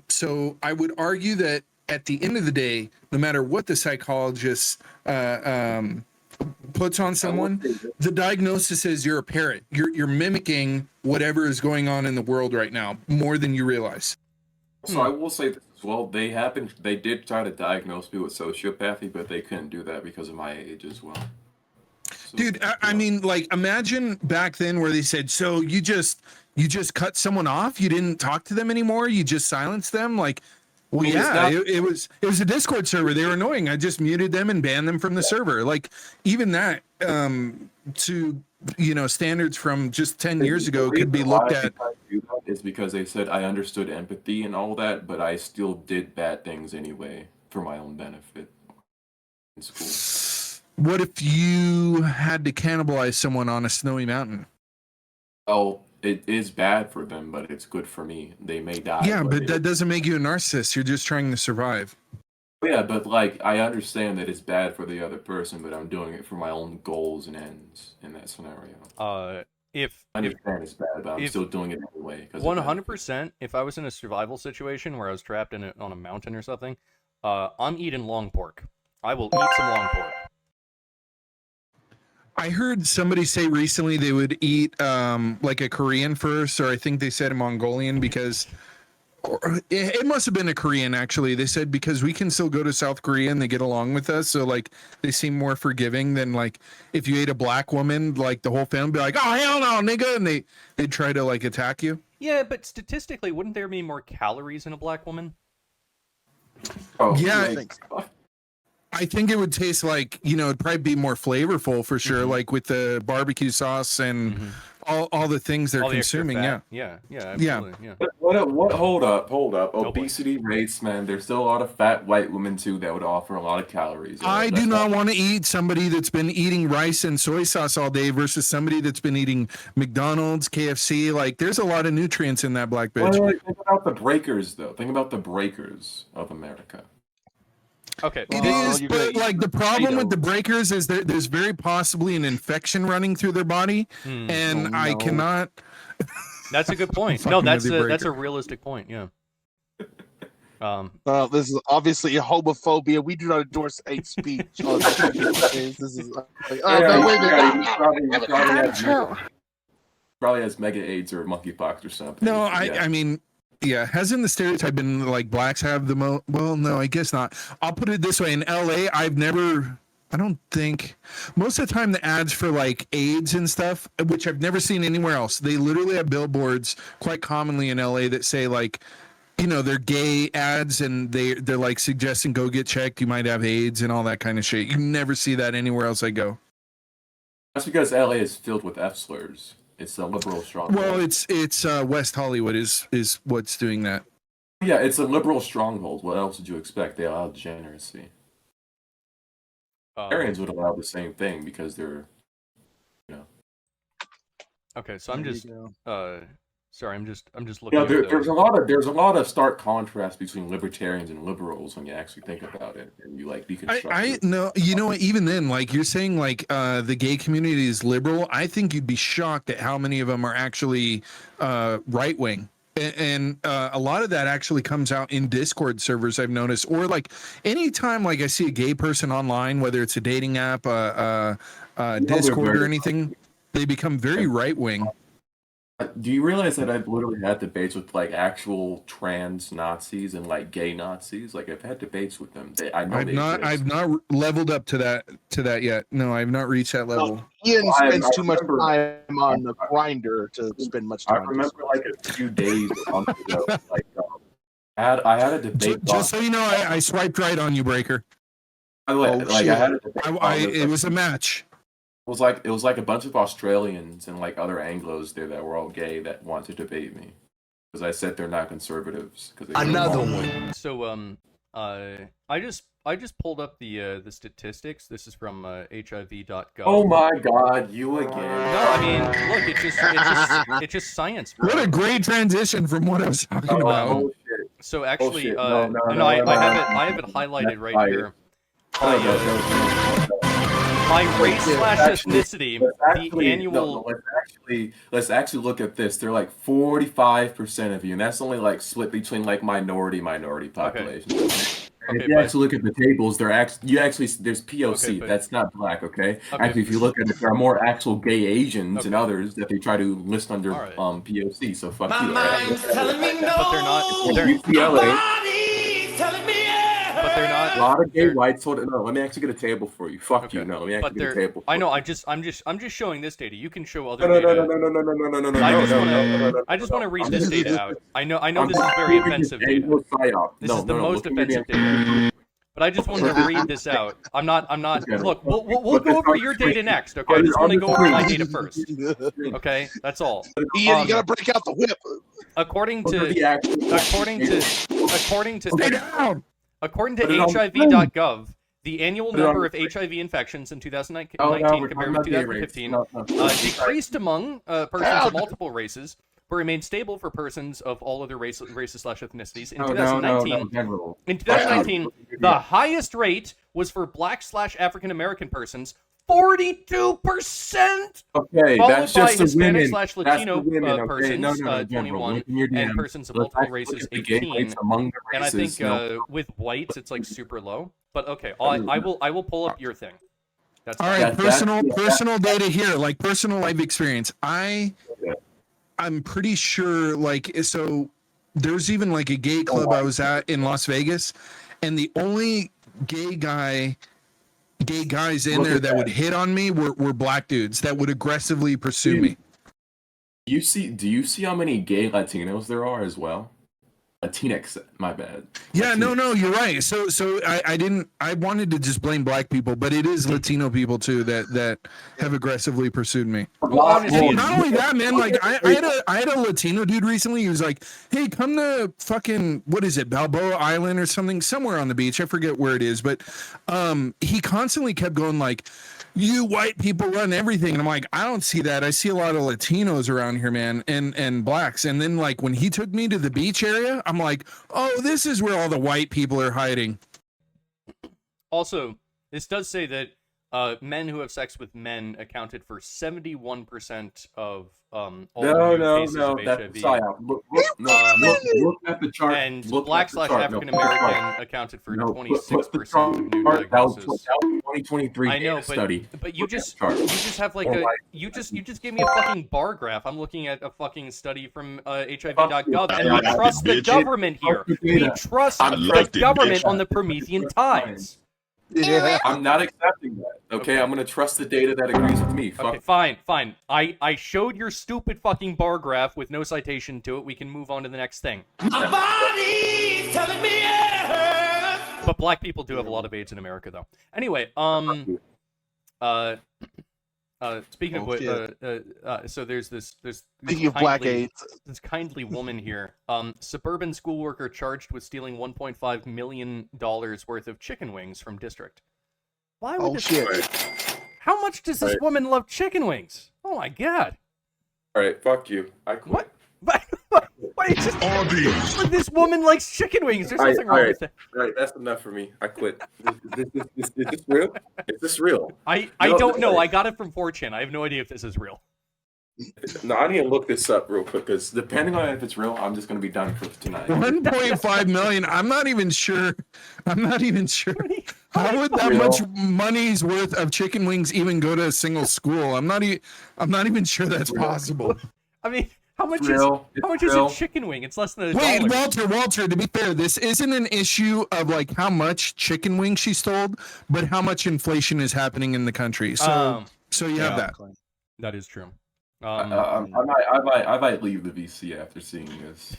So I would argue that at the end of the day, no matter what the psychologist puts on someone, the diagnosis is you're a parrot. You're mimicking whatever is going on in the world right now more than you realize. So I will say this as well. They did try to diagnose me with sociopathy, but they couldn't do that because of my age as well. So, Dude, I mean, like, imagine back then where they said, so you just cut someone off, you didn't talk to them anymore, you just silenced them. Like, well, yeah, it was a Discord server. They were annoying. I just muted them and banned them from the server. Like, even that, to standards from just 10 years ago could be looked at. Is because they said I understood empathy and all that, but I still did bad things anyway for my own benefit in school. What if you had to cannibalize someone on a snowy mountain? Oh, it is bad for them, but it's good for me. They may die. Yeah, but that doesn't make you a narcissist. You're just trying to survive. Yeah, but like I understand that it's bad for the other person, but I'm doing it for my own goals and ends in that scenario. I understand it's bad, but I'm still doing it anyway. 100%. If I was in a survival situation where I was trapped on a mountain or something, I'm eating long pork. I will eat some long pork. I heard somebody say recently they would eat like a Korean first, or I think they said a Mongolian, because it must have been a Korean actually. They said because we can still go to South Korea and they get along with us, so like they seem more forgiving than like if you ate a black woman, like the whole family would be like, oh hell no, nigga, and they'd try to like attack you. Yeah, but statistically, wouldn't there be more calories in a black woman? Oh yeah. I think it would taste like, it'd probably be more flavorful for sure, like with the barbecue sauce and all the things they're consuming. Yeah, absolutely. Yeah. What? Hold up. Obesity rates, man. There's still a lot of fat white women too that would offer a lot of calories. I do not want to eat somebody that's been eating rice and soy sauce all day versus somebody that's been eating McDonald's, KFC. Like, there's a lot of nutrients in that black bitch. Think about the breakers, though. Think about the breakers of America. Okay. It is, but like the problem with the breakers is there's very possibly an infection running through their body, and I cannot. That's a good point. No, that's a realistic point. Yeah. This is obviously a homophobia. We do not endorse hate speech. This is like, probably has mega AIDS or monkeypox or something. No, I mean. Yeah, hasn't the stereotype been like blacks have the most? Well, no, I guess not. I'll put it this way: in LA, I don't think most of the time the ads for like AIDS and stuff, which I've never seen anywhere else, they literally have billboards quite commonly in LA that say like, they're gay ads and they're like suggesting go get checked, you might have AIDS and all that kind of shit. You never see that anywhere else I go. That's because LA is filled with F slurs. It's a liberal stronghold. Well, it's West Hollywood is what's doing that. Yeah, it's a liberal stronghold. What else did you expect? They allow degeneracy. Aryans would allow the same thing because they're, Okay, so I'm just sorry, I'm just looking. There's a lot of stark contrast between libertarians and liberals when you actually think about it, and you like deconstruct. I know, what? Even then, like you're saying, like the gay community is liberal. I think you'd be shocked at how many of them are actually right wing, and a lot of that actually comes out in Discord servers. I've noticed, or like anytime like I see a gay person online, whether it's a dating app, Discord, or anything, they become very right wing. Do you realize that I've literally had debates with like actual trans Nazis and like gay Nazis? Like I've had debates with them. I've not leveled up to that yet. No, I've not reached that level. Ian spends too much time on the grinder to spend much time. I remember like a few days a month ago, like I had a debate. Just so you know, I swiped right on you, Breaker. By the way, Oh, like I shit. had a debate on this, It was a match. it was like a bunch of Australians and like other Anglos there that were all gay that want to debate me because I said they're not conservatives because Another one. So I just pulled up the statistics. This is from HIV.gov. Oh my God, you again? No, I mean, look, it's just science, bro. What a great transition from what I was talking about. Oh shit! So actually, shit. I have it highlighted right here. My race slash ethnicity, the annual. Let's actually look at this. They're like 45% of you, and that's only like split between like minority population. Okay, If you actually look at the tables, there's POC. but- That's not black, okay? Okay. Actually, if you look at it, there are more actual gay Asians and others that they try to list under All right. POC. So fuck My you. mind's telling me no. But they're not. They're, UCLA, Body's telling me yes. but they're a not. lot of gay they're- whites told it. No, let me actually get a table for you. Fuck Okay. you. No, let me But actually get a they're. table. I know. For you. I'm just showing this data. You can show other No, data. no. I just want to read this data out. I know this is very offensive data. This is the most offensive data. But I just wanted to read this out. I'm not. Look, we'll go over your data next. Okay, I just want to go over my data first. Okay, that's all. Ian, you gotta break out the whip. According to Stay down. HIV.gov, the annual number of HIV infections in 2019 compared with 2015 decreased among persons of multiple races, but remained stable for persons of all other races slash ethnicities. In 2019, in 2019, the highest rate was for Black slash African American persons, 42%. Okay, Followed that's by just the Hispanic women. slash That's Latino the women, okay? persons, No, general. 21, Look in your and DMs. persons of Let's multiple actually look races, at the gay 18. rates among the And I think races. with whites, it's like super low. But okay, I will pull up your thing. That's All fine. right, personal data here, like personal life experience. I'm pretty sure, like, so there's even like a gay club I was at in Las Vegas, and the only gay guys in there that would hit on me were black dudes that would aggressively pursue me. Do you see how many gay Latinos there are as well? Latinx, my bad. Yeah, Latinx. no, you're right. So I wanted to just blame black people, but it is Latino people too that have aggressively pursued me. Well, honestly, Not only that, man. Like I had a Latino dude recently. He was like, "Hey, come to fucking what is it, Balboa Island or something, somewhere on the beach. I forget where it is." But he constantly kept going like, "You white people run everything," and I'm like, "I don't see that. I see a lot of Latinos around here, man, and blacks." And then like when he took me to the beach area, I'm like, "Oh, this is where all the white people are hiding." Also, this does say that men who have sex with men accounted for 71% of all new cases of that's HIV. psyop. Look at the chart. And Look black at the slash chart. African No, put the chart. American accounted for No, 26% the of new chart. That was diagnoses. 2023 I know, data study. but you Look at just the chart. have like Oh a my- you just gave me a fucking bar graph. I'm looking at a fucking study from HIV.gov, and we like trust the the bitch. government here. We trust I the like the government bitch. on the Promethean tides. Yeah. I'm not accepting that. Okay, I'm gonna trust the data that agrees with me. Fuck. Okay, fine. I showed your stupid fucking bar graph with no citation to it. We can move on to the next thing. My body's telling me yes. But black people do have a lot of AIDS in America, though. Anyway, speaking of which, so there's this Speaking of black AIDS. this kindly woman here, suburban school worker charged with stealing $1.5 million worth of chicken wings from district. Why would Oh this? shit. How much does this woman love chicken wings? Oh my god! All right, fuck you. I quit. What? What? It's just, look, this woman likes chicken wings. There's nothing wrong with that. All right, that's enough for me. I quit. Is this real? Is this real? I No, don't know. no. I got it from 4chan. I have no idea if this is real. No, I need to look this up real quick because Depending on if it's real, I'm just gonna be done for tonight. 1.5 million. I'm not even sure. How would that much money's worth of chicken wings even go to a single school? I'm not even sure that's possible. I mean, how much It's is real. how much It's is a real. chicken wing? It's less than a Wait, dollar. Walter, to be fair, this isn't an issue of like how much chicken wings she stole, but how much inflation is happening in the country. So you have that. That is true. I might leave the VC after seeing this.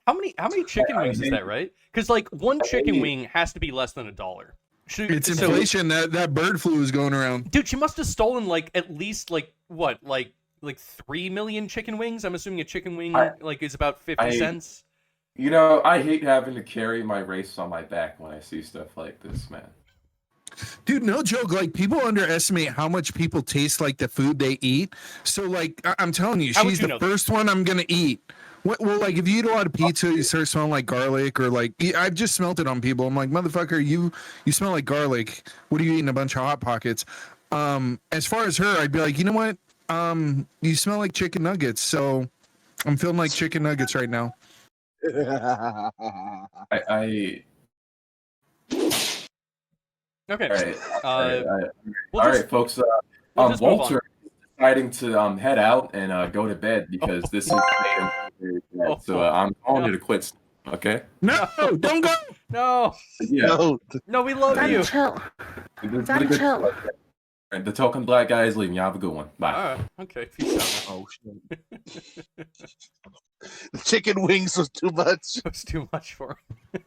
How many chicken wings is that, right? Because like one chicken wing has to be less than $1. It's inflation. That bird flu is going around. Dude, she must have stolen like at least like 3 million chicken wings. I'm assuming a chicken wing is about 50 cents. You know, I hate having to carry my race on my back when I see stuff like this, man. Dude, no joke. Like, people underestimate how much people taste like the food they eat. So, like, I'm telling you, she's the first one I'm gonna eat. Well, like, if you eat a lot of pizza, you start smelling like garlic, or like, I've just smelt it on people. I'm like, motherfucker, you smell like garlic. What are you eating? A bunch of Hot Pockets? As far as her, I'd be like, you know what? You smell like chicken nuggets. So I'm feeling like chicken nuggets right now. Okay. All right, folks. Walter deciding to head out and go to bed because this is so I'm calling you to quit. Okay. No, don't go. No. Yeah. No, we love you. The token black guy is leaving. You have a good one. Bye. Okay. Peace out. Oh shit. The chicken wings was too much. It was too much for him.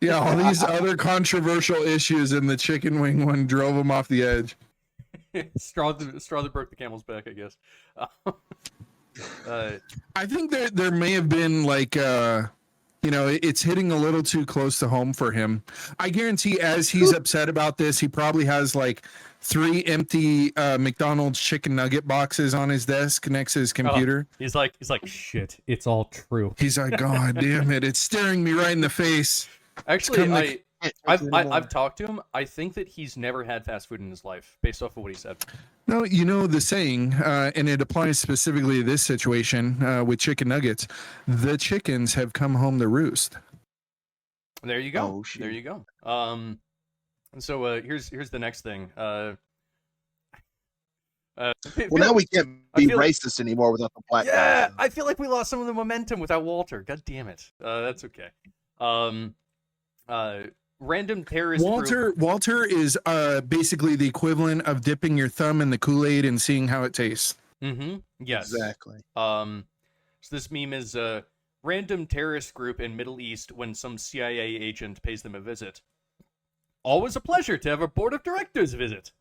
Yeah, all these other controversial issues, and the chicken wing one drove him off the edge. straw that broke the camel's back, I guess. I think there may have been like it's hitting a little too close to home for him. I guarantee as he's upset about this, he probably has like 3 empty McDonald's chicken nugget boxes on his desk next to his computer. He's like, shit, it's all true. He's like, God damn it, it's staring me right in the face. Actually, I've talked to him. I think that he's never had fast food in his life, based off of what he said. No, you know the saying, and it applies specifically to this situation with chicken nuggets. The chickens have come home to roost. There you go. There you go. So here's the next thing. Well, now we can't be racist anymore without the black guy. I feel like we lost some of the momentum without Walter. God damn it. That's okay. Random terrorist Walter is basically the equivalent of dipping your thumb in the Kool-Aid and seeing how it tastes. Mm-hmm. Yes. Exactly. So this meme is a random terrorist group in Middle East when some CIA agent pays them a visit. Always a pleasure to have a board of directors visit.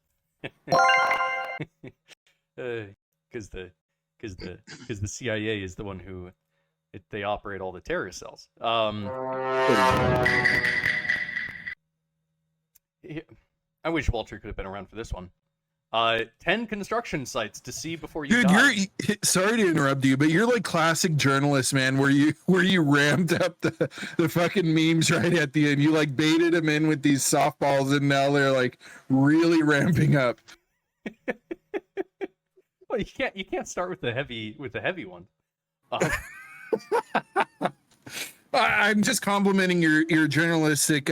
Because the CIA is the one who they operate all the terrorist cells. I wish Walter could have been around for this one. 10 construction sites to see before you die. Sorry to interrupt you, but you're like classic journalist, man, where you ramped up the fucking memes right at the end. You like baited them in with these softballs, and now they're like really ramping up. Well, you can't start with the heavy one. I'm just complimenting your journalistic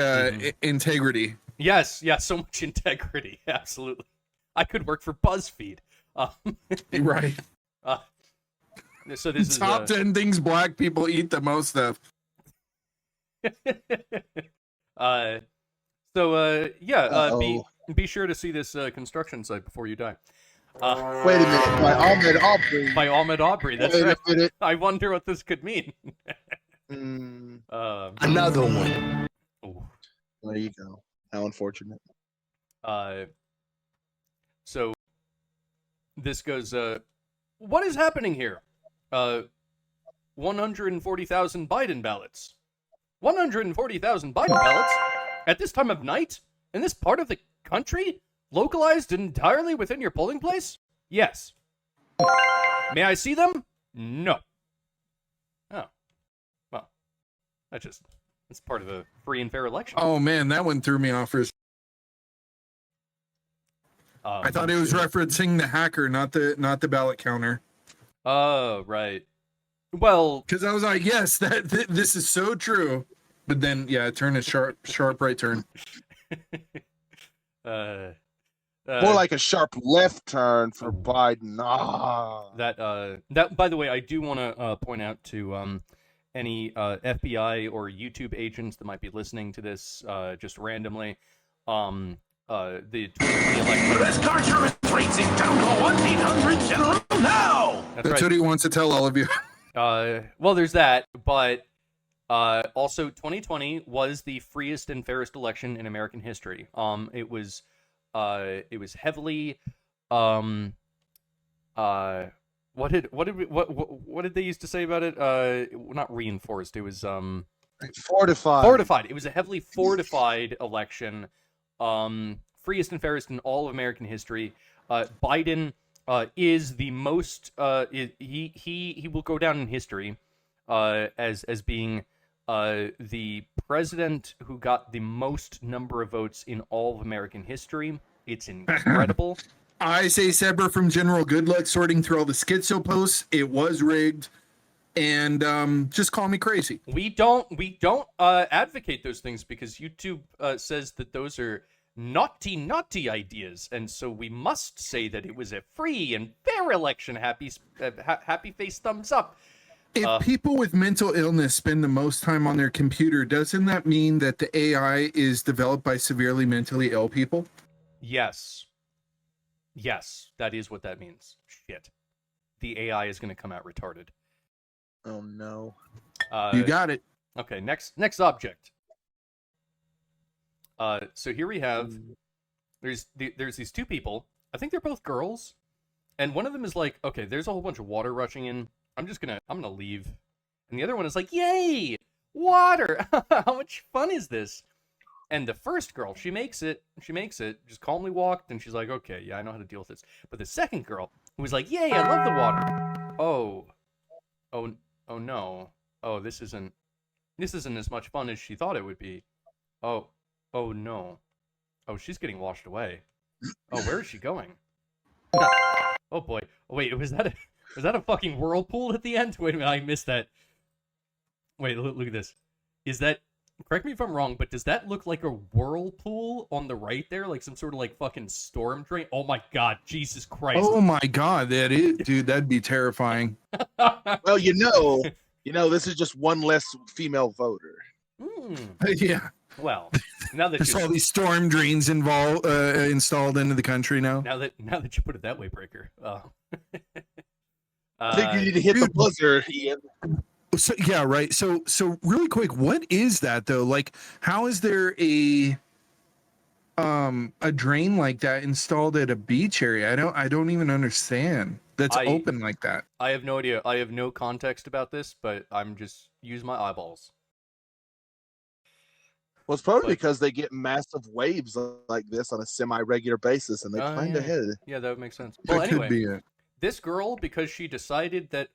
integrity. Yes, so much integrity, absolutely. I could work for BuzzFeed. Right. So this is top 10 things black people eat the most of. Be sure to see this construction site before you die. Wait a minute, by Ahmed Aubrey. By Ahmed Aubrey, that's Wait right. a minute. I wonder what this could mean. Another one. There you go. How unfortunate. So this goes, what is happening here? 140,000 Biden ballots. 140,000 Biden ballots? At this time of night? In this part of the country? Localized entirely within your polling place? Yes. May I see them? No. Oh. Well, that's part of a free and fair election. Oh man, that one threw me off for I thought it was referencing the hacker, not the ballot counter. Oh, right. Well, because I was like, yes, this is so true. But then, yeah, turn a sharp right turn. More like a sharp left turn for Biden. That by the way, I do want to point out to any FBI or YouTube agents that might be listening to this just randomly. The 2020 election. This carcer is racing down to 1-800 General now. That's right. What he wants to tell all of you. Well, there's that, but Also, 2020 was the freest and fairest election in American history. It was heavily, what did they used to say about it? Not reinforced. It was Fortified. fortified. It was a heavily fortified election. Freest and fairest in all of American history. Biden is the most. He will go down in history as being the president who got the most number of votes in all of American history. It's incredible. I say separate from General Goodluck sorting through all the schizo posts. It was rigged, and just call me crazy. We don't advocate those things because YouTube says that those are naughty ideas, and so we must say that it was a free and fair election. Happy face thumbs up. If people with mental illness spend the most time on their computer, doesn't that mean that the AI is developed by severely mentally ill people? Yes, that is what that means. Shit, the AI is going to come out retarded. Oh no. You got it. Okay, next object. So here we have there's these two people. I think they're both girls, and one of them is like, okay, there's a whole bunch of water rushing in. I'm gonna leave, and the other one is like, yay, water! How much fun is this? And the first girl, she makes it, just calmly walked, and she's like, okay, yeah, I know how to deal with this. But the second girl, who was like, yay, I love the water. Oh no. Oh, this isn't as much fun as she thought it would be. Oh no. Oh, she's getting washed away. Oh, where is she going? Oh boy. Oh, wait, was that a fucking whirlpool at the end? Wait a minute, I missed that. Wait, look at this. Is that, correct me if I'm wrong, but does that look like a whirlpool on the right there? Like some sort of like fucking storm drain? Oh my god, Jesus Christ. Oh my god, that is, dude, that'd be terrifying. Well, this is just one less female voter. Yeah. Well, now that there's all these storm drains installed into the country now. Now that you put it that way, Breaker. I think you need to hit the buzzer, Ian. So yeah, right. So really quick, what is that though? Like, how is there a drain like that installed at a beach area? I don't even understand. That's open like that. I have no idea. I have no context about this, but I'm just use my eyeballs. Well, it's probably because they get massive waves like this on a semi-regular basis, and they find ahead. Yeah, that would make sense. Well, that anyway, could be it. This girl, because she decided that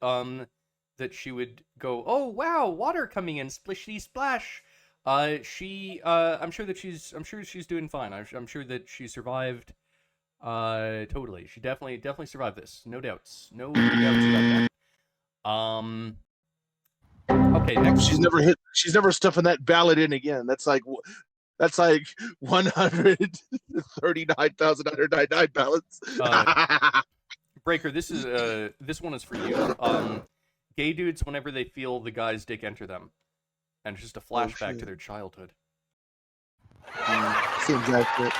that she would go, oh wow, water coming in, splishy splash. I'm sure she's doing fine. I'm sure that she survived. Totally, she definitely survived this. No doubts. No doubts about that. Okay, next. She's never stuffing that ballot in again. That's like 139,999 ballots. Breaker, this one is for you. Gay dudes, whenever they feel the guy's dick enter them, and it's just a flashback to their childhood. Seems accurate.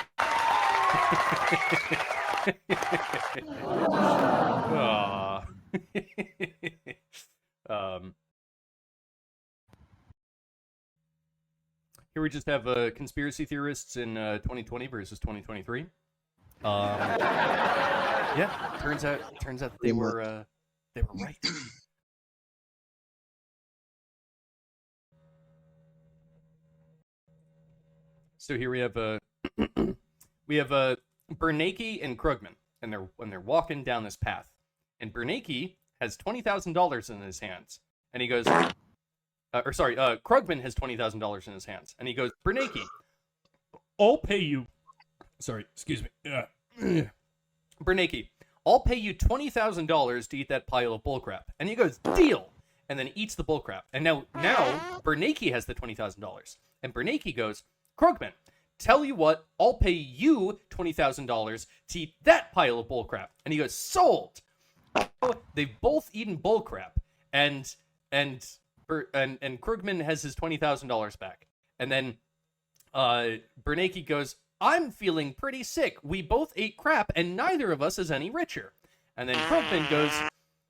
Here we just have conspiracy theorists in 2020 versus 2023. Yeah, turns out that they were right. So here we have Bernanke and Krugman, and they're walking down this path, and Bernanke has $20,000 in his hands, and he goes, Krugman has $20,000 in his hands, and he goes, Bernanke, I'll pay you. Sorry, excuse me. Bernanke, I'll pay you $20,000 to eat that pile of bullcrap, and he goes, deal, and then eats the bullcrap, and now Bernanke has the $20,000, and Bernanke goes, Krugman, tell you what, I'll pay you $20,000 to eat that pile of bullcrap. And he goes, sold. They've both eaten bullcrap, and Krugman has his $20,000 back. And then Bernanke goes, I'm feeling pretty sick. We both ate crap, and neither of us is any richer. And then Krugman goes,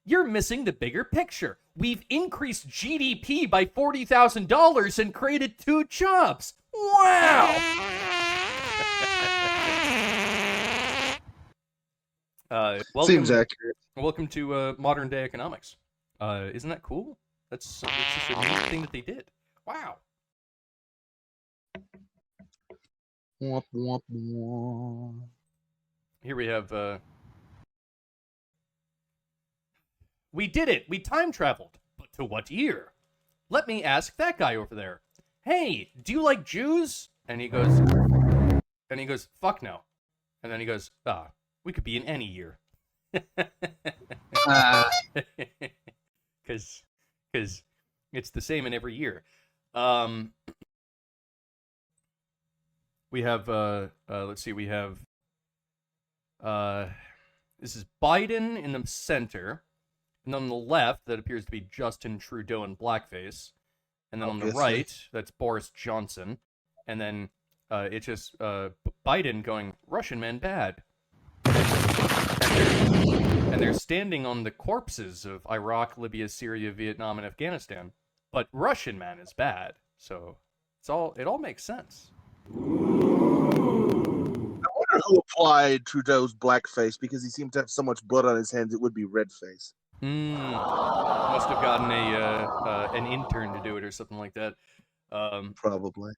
You're missing the bigger picture. We've increased GDP by $40,000 and created 2 jobs. Wow! Seems accurate. Welcome to modern day economics. Isn't that cool? It's just a neat thing that they did. Wow. Womp, womp, womp. Here we have, we did it! We time traveled! But to what year? Let me ask that guy over there. Hey, do you like Jews? And he goes, fuck no. And then he goes, we could be in any year. Because it's the same in every year. We have, let's see, we have, this is Biden in the center, and on the left, that appears to be Justin Trudeau in blackface, and then on the right, that's Boris Johnson, and then it's just Biden going, Russian man bad. And they're standing on the corpses of Iraq, Libya, Syria, Vietnam, and Afghanistan. But Russian man is bad, so it all makes sense. I wonder who applied Trudeau's blackface, because he seemed to have so much blood on his hands it would be red face. Must have gotten an intern to do it or something like that. Probably.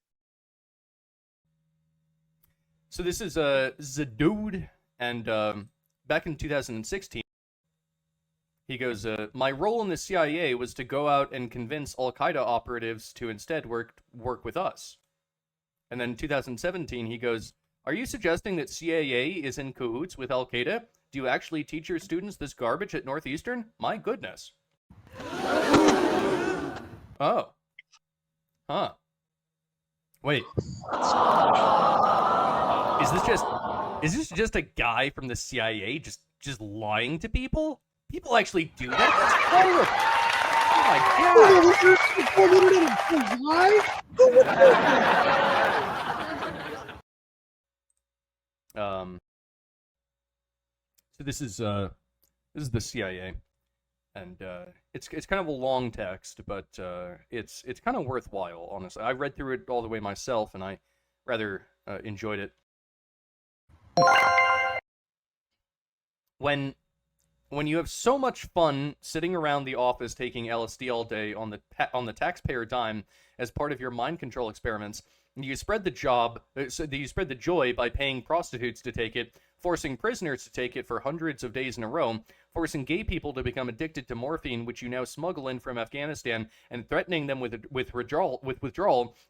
So this is a dude, and back in 2016, he goes, my role in the CIA was to go out and convince Al-Qaeda operatives to instead work with us. And then in 2017, he goes, are you suggesting that CIA is in cahoots with Al-Qaeda? Do you actually teach your students this garbage at Northeastern? My goodness. Oh. Huh. Wait. Is this just a guy from the CIA just lying to people? People actually do that? That's horrible. Oh my god. So this is the CIA, and it's kind of a long text, but it's kind of worthwhile, honestly. I read through it all the way myself, and I rather enjoyed it. When you have so much fun sitting around the office taking LSD all day on the taxpayer dime as part of your mind control experiments, you spread the joy by paying prostitutes to take it, forcing prisoners to take it for hundreds of days in a row, forcing gay people to become addicted to morphine, which you now smuggle in from Afghanistan, and threatening them with withdrawal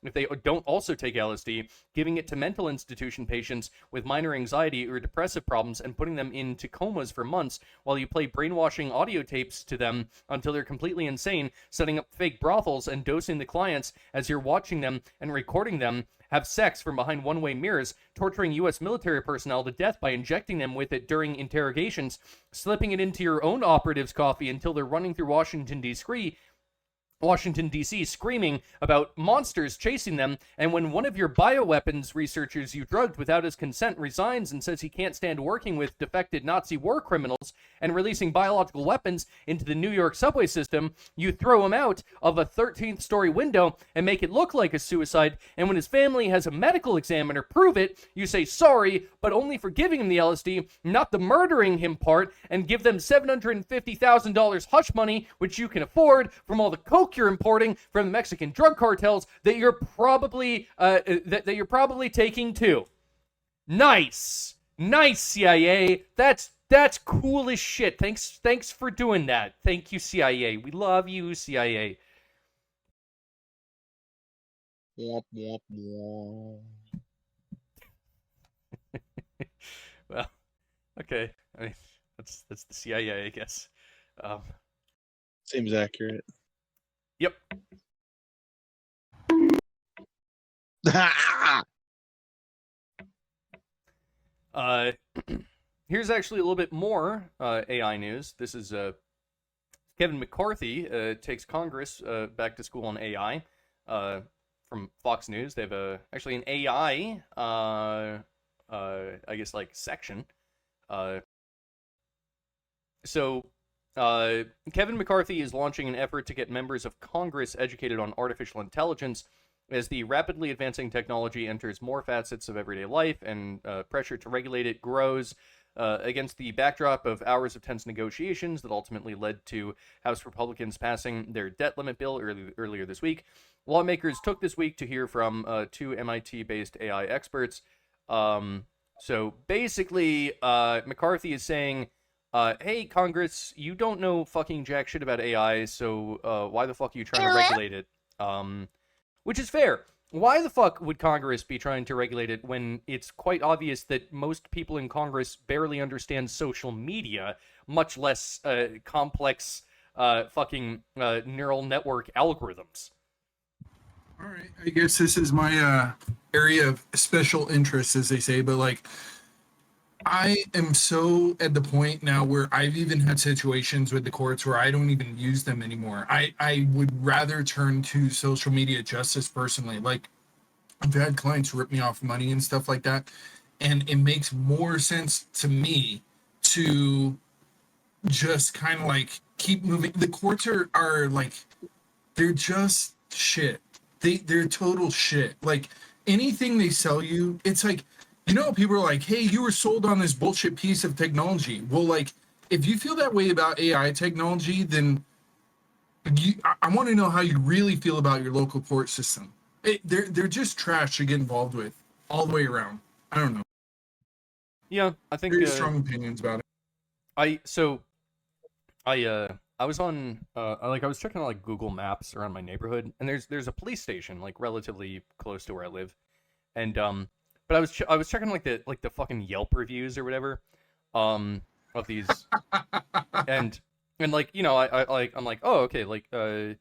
if they don't also take LSD, giving it to mental institution patients with minor anxiety or depressive problems, and putting them into comas for months while you play brainwashing audio tapes to them until they're completely insane, setting up fake brothels and dosing the clients as you're watching them and recording them have sex from behind one-way mirrors, torturing U.S. military personnel to death by injecting them with it during interrogations, slipping it into your own operatives' coffee until they're running through Washington, D.C., screaming about monsters chasing them, and when one of your bioweapons researchers you drugged without his consent resigns and says he can't stand working with defected Nazi war criminals and releasing biological weapons into the New York subway system, you throw him out of a 13th-story window and make it look like a suicide, and when his family has a medical examiner prove it, you say sorry, but only for giving him the LSD, not the murdering him part, and give them $750,000 hush money, which you can afford from all the coke you're importing from the Mexican drug cartels that you're probably taking too. Nice, CIA. That's cool as shit. Thanks for doing that. Thank you, CIA. We love you, CIA. Womp, womp, womp. Well, okay. I mean, that's the CIA, I guess. Seems accurate. Yep. Here's actually a little bit more AI news. This is Kevin McCarthy takes Congress back to school on AI from Fox News. They have actually an AI, I guess, like section. So Kevin McCarthy is launching an effort to get members of Congress educated on artificial intelligence as the rapidly advancing technology enters more facets of everyday life and pressure to regulate it grows against the backdrop of hours of tense negotiations that ultimately led to House Republicans passing their debt limit bill earlier this week. Lawmakers took this week to hear from two MIT-based AI experts. So basically, McCarthy is saying, hey, Congress, you don't know fucking jack shit about AI, so why the fuck are you trying to regulate it? Which is fair. Why the fuck would Congress be trying to regulate it when it's quite obvious that most people in Congress barely understand social media, much less complex fucking neural network algorithms? All right, I guess this is my area of special interest, as they say, but like, I am so at the point now where I've even had situations with the courts where I don't even use them anymore. I would rather turn to social media justice personally. Like, I've had clients rip me off money and stuff like that, and it makes more sense to me to just kind of like keep moving. The courts are like, they're just shit. They're total shit. Like, anything they sell you, it's like, people are like, hey, you were sold on this bullshit piece of technology. Well, like, if you feel that way about AI technology, then I want to know how you really feel about your local court system. They're just trash to get involved with all the way around. I don't know. Yeah, I think very strong opinions about it. I was on I was checking out like Google Maps around my neighborhood, and there's a police station like relatively close to where I live, and but I was checking like the fucking Yelp reviews or whatever, of these, and like I'm like, oh, okay, like look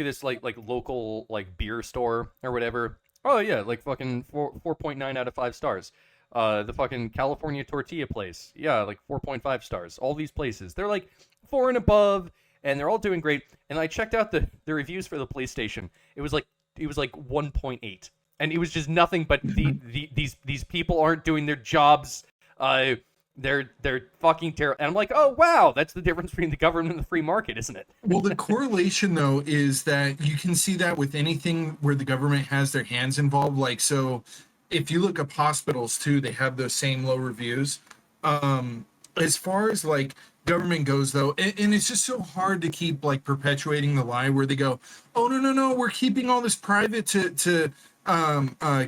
at this like local like beer store or whatever. Oh yeah, like fucking 4.9 out of 5 stars. The fucking California tortilla place, yeah, like 4.5 stars. All these places, they're like 4 and above, and they're all doing great. And I checked out the reviews for the police station. It was like 1.8, and it was just nothing but these people aren't doing their jobs. They're fucking terrible. And I'm like, oh wow, that's the difference between the government and the free market, isn't it? Well, the correlation though is that you can see that with anything where the government has their hands involved. Like, so if you look up hospitals too, they have those same low reviews. As far as like government goes though, and it's just so hard to keep like perpetuating the lie where they go, oh no, we're keeping all this private to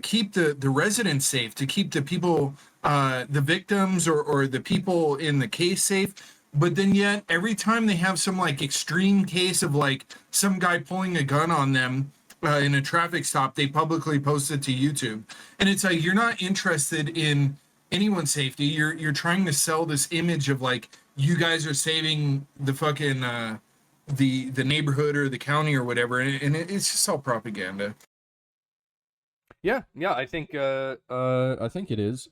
keep the residents safe, to keep the people, the victims or the people in the case safe. But then yet every time they have some like extreme case of like some guy pulling a gun on them in a traffic stop, they publicly post it to YouTube. And it's like, you're not interested in anyone's safety. You're trying to sell this image of like, you guys are saving the fucking the neighborhood or the county or whatever, and it's just all propaganda. Yeah, I think it is.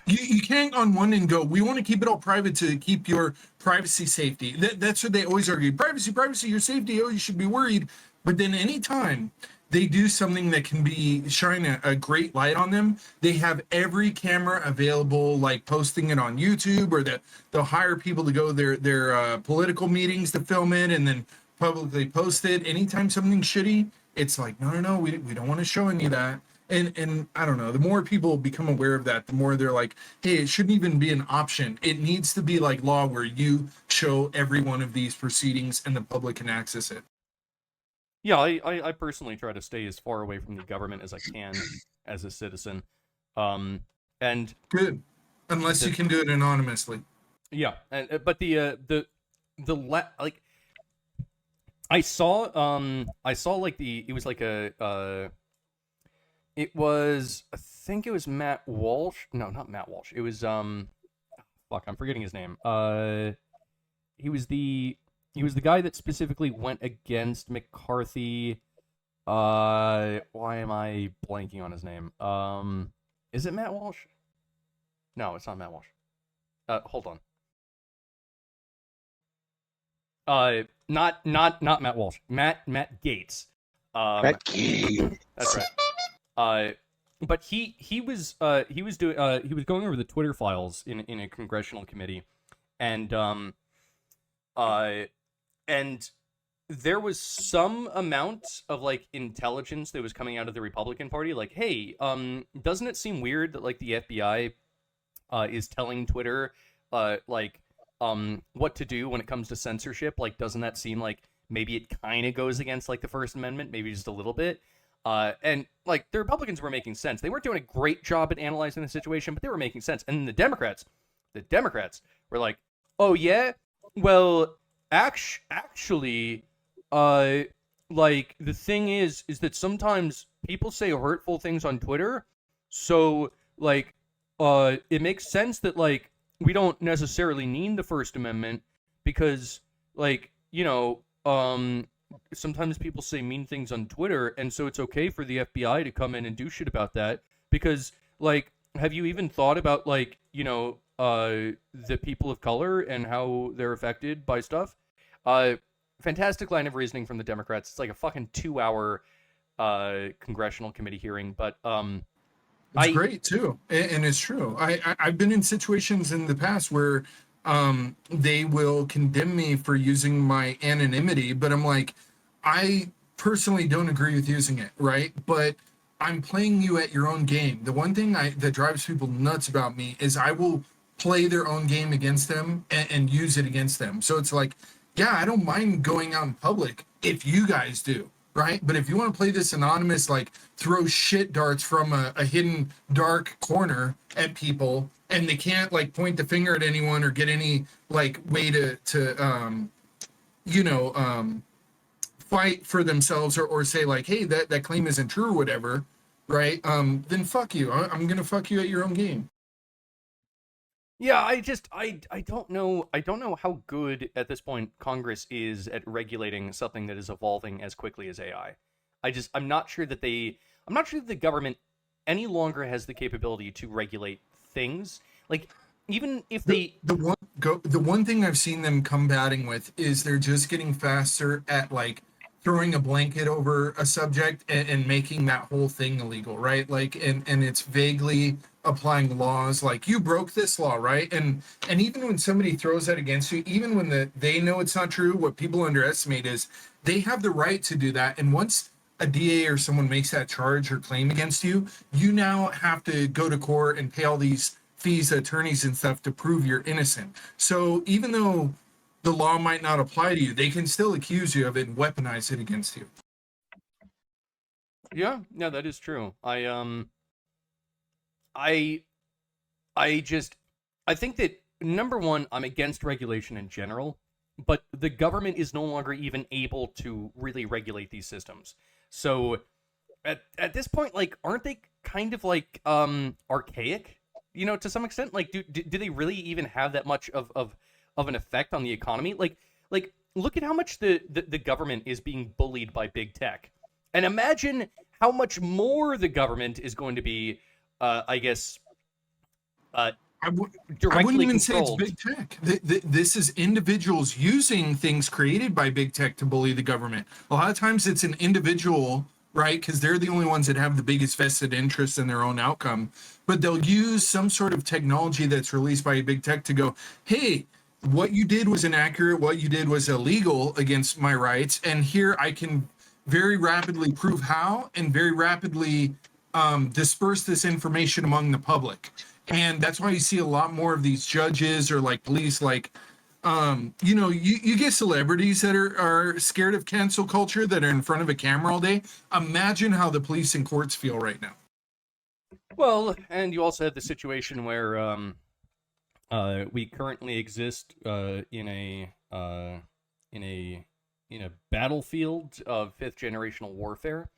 You can't on one end go, we want to keep it all private to keep your privacy safety. That's what they always argue. Privacy, your safety, oh, you should be worried. But then anytime they do something that can be shine a great light on them, they have every camera available, like posting it on YouTube, or they'll hire people to go their political meetings to film it and then publicly post it. Anytime something's shitty, it's like, no, we don't want to show any of that. And I don't know, the more people become aware of that, the more they're like, hey, it shouldn't even be an option. It needs to be like law where you show every one of these proceedings and the public can access it. Yeah, I personally try to stay as far away from the government as I can as a citizen. And good, unless you can do it anonymously. Yeah, but I saw like it was like I think it was Matt Walsh. No, not Matt Walsh. It was fuck, I'm forgetting his name. He was the guy that specifically went against McCarthy. Why am I blanking on his name? Is it Matt Walsh? No, it's not Matt Walsh. Hold on. Not Matt Walsh. Matt Gaetz. Matt Gaetz. That's right. But he was going over the Twitter files in a congressional committee, and and there was some amount of like intelligence that was coming out of the Republican Party, like, hey, doesn't it seem weird that like the FBI is telling Twitter what to do when it comes to censorship? Like, doesn't that seem like maybe it kind of goes against like the First Amendment, maybe just a little bit? And like the Republicans were making sense. They weren't doing a great job at analyzing the situation, but they were making sense. And the Democrats were like, oh yeah, well, actually, like the thing is that sometimes people say hurtful things on Twitter, so like, it makes sense that like we don't necessarily need the First Amendment because like, you know, sometimes people say mean things on Twitter, and so it's okay for the FBI to come in and do shit about that because like, have you even thought about like, you know, the people of color and how they're affected by stuff? Fantastic line of reasoning from the Democrats. It's like a fucking 2-hour congressional committee hearing, but it's great too, and it's true. I've been in situations in the past where they will condemn me for using my anonymity, but I'm like, I personally don't agree with using it, right? But I'm playing you at your own game. The one thing that drives people nuts about me is I will play their own game against them and use it against them. So it's like, yeah, I don't mind going out in public if you guys do, right? But if you want to play this anonymous, like throw shit darts from a hidden dark corner at people, and they can't like point the finger at anyone or get any like way to fight for themselves or say like, hey, that claim isn't true or whatever, right? Then fuck you. I'm gonna fuck you at your own game. Yeah, I don't know how good at this point Congress is at regulating something that is evolving as quickly as AI. I'm not sure that the government any longer has the capability to regulate things. Like, even if the one thing I've seen them combating with is they're just getting faster at like throwing a blanket over a subject and making that whole thing illegal, right? Like, and it's vaguely applying laws like, you broke this law, right? And even when somebody throws that against you, even when they know it's not true, what people underestimate is they have the right to do that. And once a DA or someone makes that charge or claim against you, you now have to go to court and pay all these fees, attorneys and stuff to prove you're innocent. So even though the law might not apply to you, they can still accuse you of it and weaponize it against you. Yeah, that is true. I think that, number one, I'm against regulation in general, but the government is no longer even able to really regulate these systems. So at this point, like, aren't they kind of like archaic, you know, to some extent? Like, do they really even have that much of an effect on the economy? Like look at how much the government is being bullied by big tech, and imagine how much more the government is going to be I guess I directly wouldn't even controlled. say it's big tech. This is individuals using things created by big tech to bully the government. A lot of times it's an individual, right? Because they're the only ones that have the biggest vested interest in their own outcome. But they'll use some sort of technology that's released by big tech to go, hey, what you did was inaccurate. What you did was illegal against my rights. And here I can very rapidly prove how, and very rapidly disperse this information among the public. And that's why you see a lot more of these judges or like police, like, you get celebrities that are scared of cancel culture that are in front of a camera all day. Imagine how the police and courts feel right now. Well, and you also have the situation where we currently exist in a battlefield of fifth generational warfare,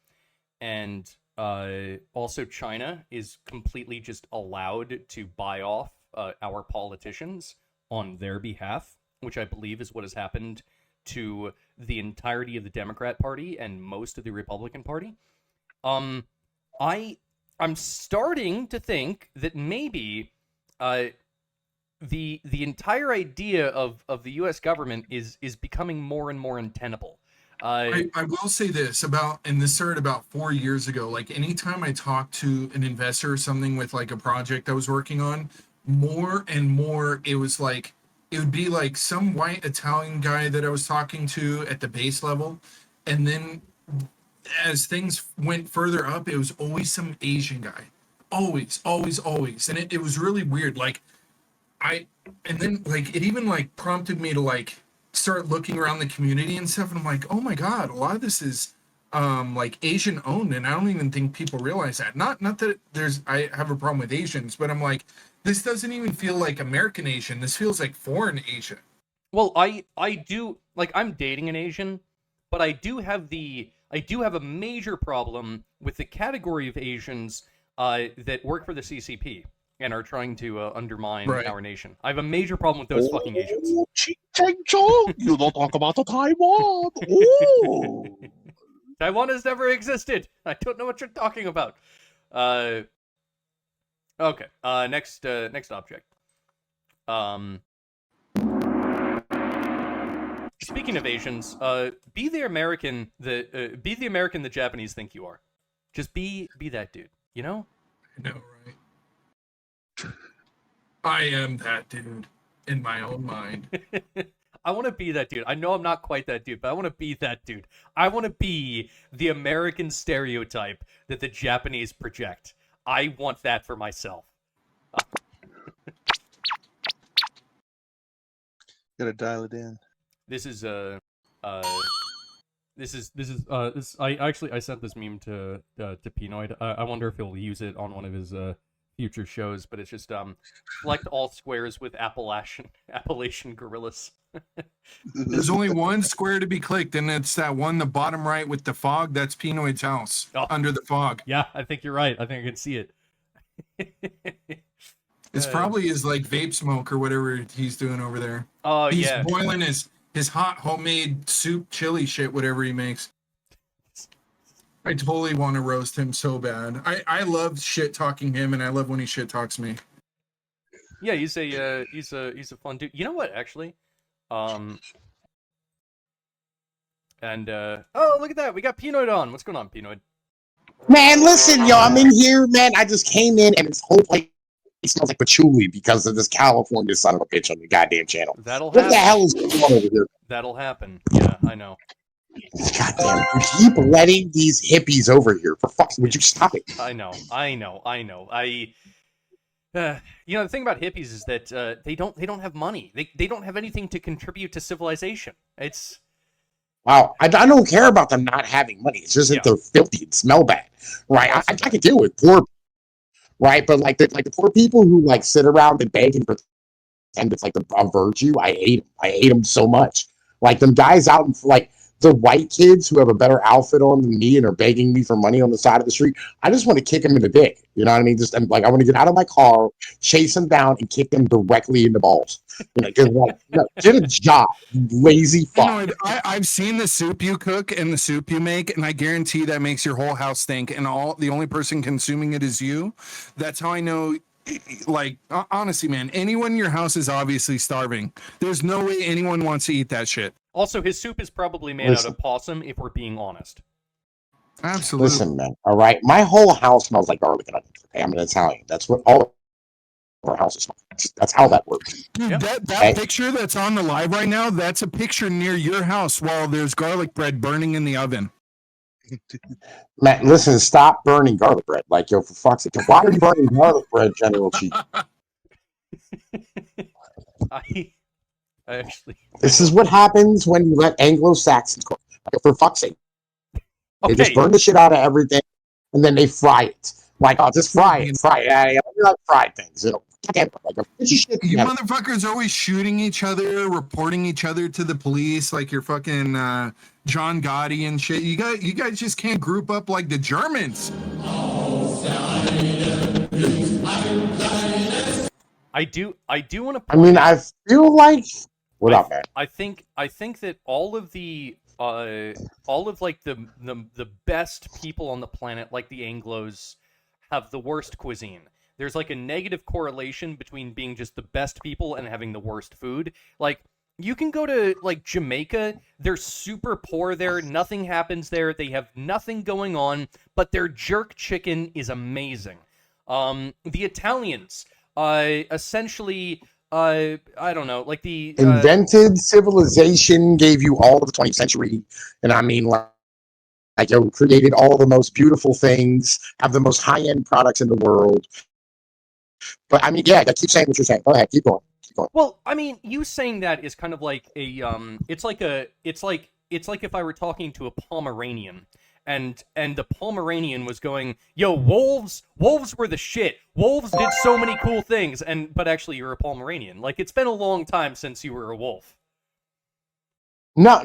and also China is completely just allowed to buy off our politicians on their behalf, which I believe is what has happened to the entirety of the Democrat Party and most of the Republican Party. I'm starting to think that maybe the entire idea of the U.S. government is becoming more and more untenable. I will say this and this started about 4 years ago. Like, anytime I talk to an investor or something with like a project I was working on, more and more it it would be like some white Italian guy that I was talking to at the base level, and then as things went further up, it was always some Asian guy, always, and it was really weird. Like and then like it even like prompted me to like start looking around the community and stuff, and I'm like, oh my god, a lot of this is like Asian owned, and I don't even think people realize that. Not that I have a problem with Asians, but I'm like, this doesn't even feel like American Asian. This feels like foreign Asia. Well, I do, like, I'm dating an Asian, but I do have a major problem with the category of Asians that work for the CCP and are trying to undermine our nation. I have a major problem with those fucking Asians. You don't talk about the Taiwan. Ooh. Taiwan has never existed. I don't know what you're talking about. Okay. Next object. Speaking of Asians, be the American the Japanese think you are. Just be that dude. You know? I know, right? I am that dude in my own mind. I want to be that dude. I know I'm not quite that dude, but I want to be that dude. I want to be the American stereotype that the Japanese project. I want that for myself. Gotta dial it in. This is I sent this meme to Pinoid. I wonder if he'll use it on one of his future shows, but it's just select all squares with Appalachian gorillas. There's only one square to be clicked, and it's that one, the bottom right with the fog. That's Pinoid's house under the fog. Yeah, I think you're right. I think I can see it. It's probably his like vape smoke or whatever he's doing over there. Oh, he's yeah. boiling his hot homemade soup chili shit, whatever he makes. I totally want to roast him so bad. I love shit talking him, and I love when he shit talks me. Yeah, he's a fun dude. You know what, actually? Oh, look at that. We got Pinoid on. What's going on, Pinoid? Man, listen, yo, I'm in here, man. I just came in, and this whole place smells like patchouli because of this California son of a bitch on the goddamn channel. What the hell is going on over here? That'll happen. Yeah, I know. Goddamn, you keep letting these hippies over here. For fuck's sake, would you stop it? I know. You know, the thing about hippies is that they don't have money. They don't have anything to contribute to civilization. It's wow. I don't care about them not having money. It's just that they're filthy and smell bad, right? I can deal with poor, right? But like the poor people who like sit around and beg and pretend it's like a virtue. I hate them so much. Like them guys out in like the white kids who have a better outfit on than me and are begging me for money on the side of the street. I just want to kick them in the dick. You know what I mean? Just like I want to get out of my car, chase them down, and kick them directly in the balls. You know, get a job, you lazy fuck. You know, I've seen the soup you cook and the soup you make, and I guarantee that makes your whole house stink. And the only person consuming it is you. That's how I know. Like honestly, man, anyone in your house is obviously starving. There's no way anyone wants to eat that shit. Also, his soup is probably made out of possum, if we're being honest. Absolutely. Listen, man. All right, my whole house smells like garlic and onions. Okay? I'm an Italian. That's what all of our houses smell. That's how that works. Dude, that picture that's on the live right now, that's a picture near your house while there's garlic bread burning in the oven. Matt, listen, stop burning garlic bread. Like, yo, for fuck's sake. Why are you burning garlic bread, General Chief? I actually... This is what happens when you let Anglo-Saxons cook. Like, for fuck's sake. They just burn the shit out of everything, and then they fry it. Like, oh, just fry it. Yeah, we like fried things. You know, you motherfuckers are always shooting each other, reporting each other to the police like you're fucking John Gotti and shit. You guys just can't group up like the Germans. I do want to. I mean, I feel like. What up, man? I think that all of like the best people on the planet, like the Anglos, have the worst cuisine. There's like a negative correlation between being just the best people and having the worst food. Like, you can go to like Jamaica, they're super poor there, nothing happens there, they have nothing going on, but their jerk chicken is amazing. The Italians essentially I don't know, like the Invented civilization, gave you all of the 20th century, and I mean, like you created all the most beautiful things, have the most high-end products in the world. But I mean, yeah, keep saying what you're saying. Go ahead, keep going. Keep going. Well, I mean, you saying that is kind of like a it's like if I were talking to a Pomeranian, and the Pomeranian was going, "Yo, wolves were the shit. Wolves did so many cool things," but actually you're a Pomeranian. Like, it's been a long time since you were a wolf. No.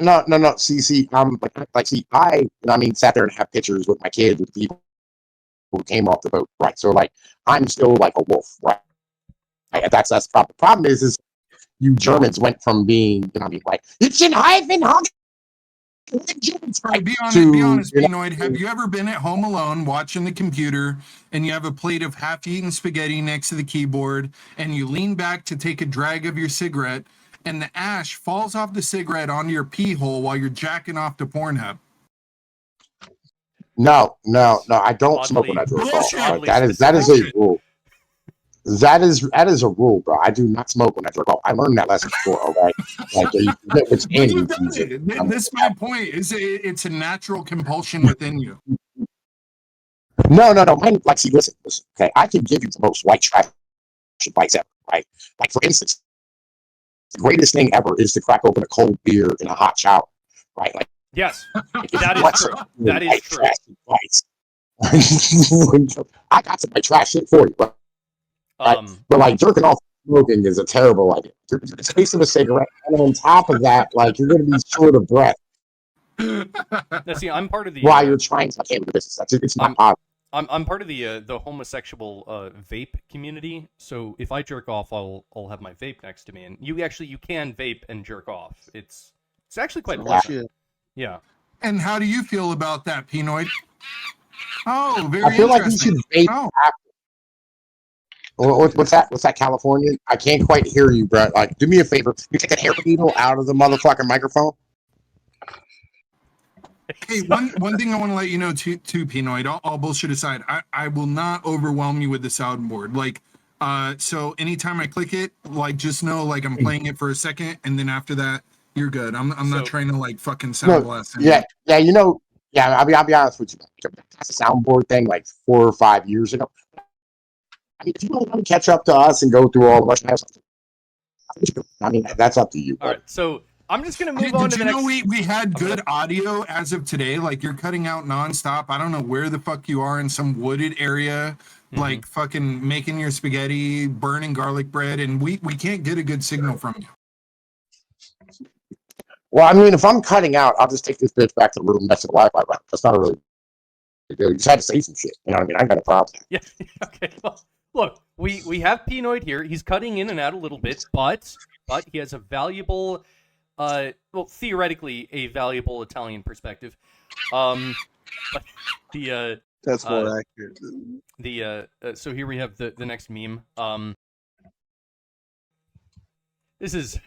See, I mean, sat there and have pictures with my kids with people who came off the boat, right? So, like, I'm still like a wolf, right? That's the problem. The problem is you Germans went from being, like, it's in Hyphen, All right, be honest, Pinoid. Have you ever been at home alone watching the computer and you have a plate of half-eaten spaghetti next to the keyboard and you lean back to take a drag of your cigarette and the ash falls off the cigarette onto your pee hole while you're jacking off to Pornhub? No, I don't smoke when I drink off. Right? That is a rule. That is a rule, bro. I do not smoke when I jerk off. I learned that lesson before, okay? Like, you get what's in you. This is my point. It's a natural compulsion within you. No. Mine, like, see, listen, okay? I can give you the most white trash advice ever, right? Like, for instance, the greatest thing ever is to crack open a cold beer in a hot shower, right? Like, yes, that is true. That is true. I got some white trash shit for you, bro. But like, jerking off smoking is a terrible idea. You're tasting a cigarette, and on top of that, like, you're going to be short of breath. Now, see, I'm part of the while you're trying to get into business. It's not possible. I'm part of the homosexual vape community. So if I jerk off, I'll have my vape next to me, and you can vape and jerk off. It's actually quite pleasant. Yeah. And how do you feel about that, Pinoid? Oh, very I feel like you interesting. should vape after. What's that? What's that, Californian? I can't quite hear you, Brett. Like, do me a favor. You take that hair needle out of the motherfucking microphone. Hey, one thing I want to let you know too, Pinoid, all bullshit aside, I will not overwhelm you with the soundboard. Like, so anytime I click it, like, just know, like, I'm playing it for a second, and then after that, you're good. I'm not trying to, like, fucking sound blast. Yeah, I'll be honest with you. That's a soundboard thing like 4 or 5 years ago. I mean, if you want to catch up to us and go through all the stuff, I mean, that's up to you. All right, so I'm just gonna move on to the next. Did you know we had good audio as of today? Like, you're cutting out nonstop. I don't know where the fuck you are in some wooded area, like fucking making your spaghetti, burning garlic bread, and we can't get a good signal from you. Well, I mean, if I'm cutting out, I'll just take this bitch back to the room next to the Wi-Fi route. That's not a really big deal. You just had to say some shit. You know what I mean? I got a problem. Yeah. Okay. Well, look, we have Pinoid here. He's cutting in and out a little bit, but he has a valuable, well, theoretically a valuable Italian perspective. But the that's more accurate. So here we have the next meme. This is.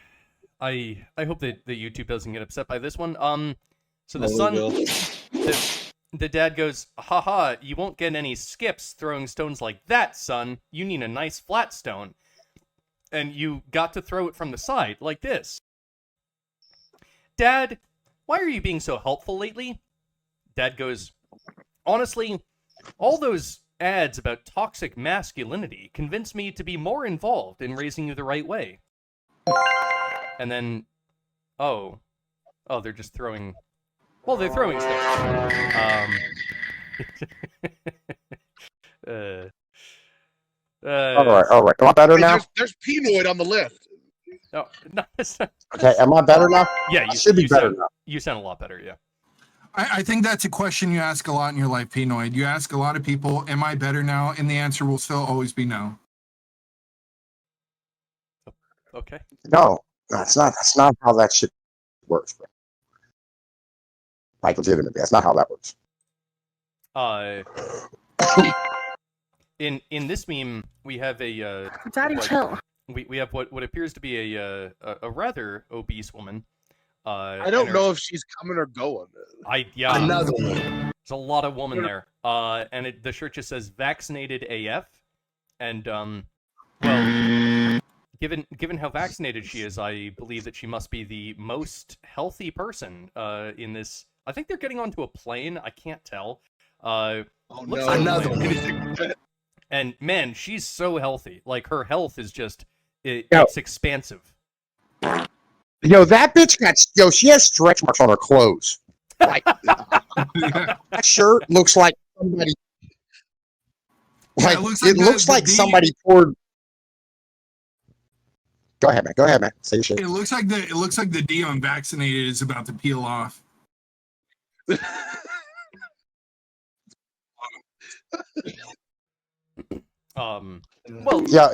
I hope that YouTube doesn't get upset by this one. So the son, the dad goes, haha, you won't get any skips throwing stones like that, son. You need a nice flat stone. And you got to throw it from the side, like this. Dad, why are you being so helpful lately? Dad goes, honestly, all those ads about toxic masculinity convince me to be more involved in raising you the right way. And then, oh, they're just throwing. Well, they're throwing stuff. All right. Am I better now? There's Pinoid on the left. No, it's not. Okay, am I better now? Yeah, you should be better now. You sound a lot better, yeah. I think that's a question you ask a lot in your life, Pinoid. You ask a lot of people, am I better now? And the answer will still always be no. Okay. No, that's not how that shit works, bro. Like, legitimately, that's not how that works. In this meme, we have a Daddy, chill. We have what appears to be a rather obese woman. I don't know if she's coming or going. Another one. There's a lot of woman there. And the shirt just says "vaccinated AF," and well, given how vaccinated she is, I believe that she must be the most healthy person in this. I think they're getting onto a plane. I can't tell. Oh Looks no! like Another one. And man, she's so healthy. Like her health is just Yo. it's expansive. Yo, that bitch got she has stretch marks on her clothes. Like that shirt looks like somebody. Like it looks like somebody poured. Go ahead, man. Say your shit. It looks like the D on vaccinated is about to peel off. Well, Yeah,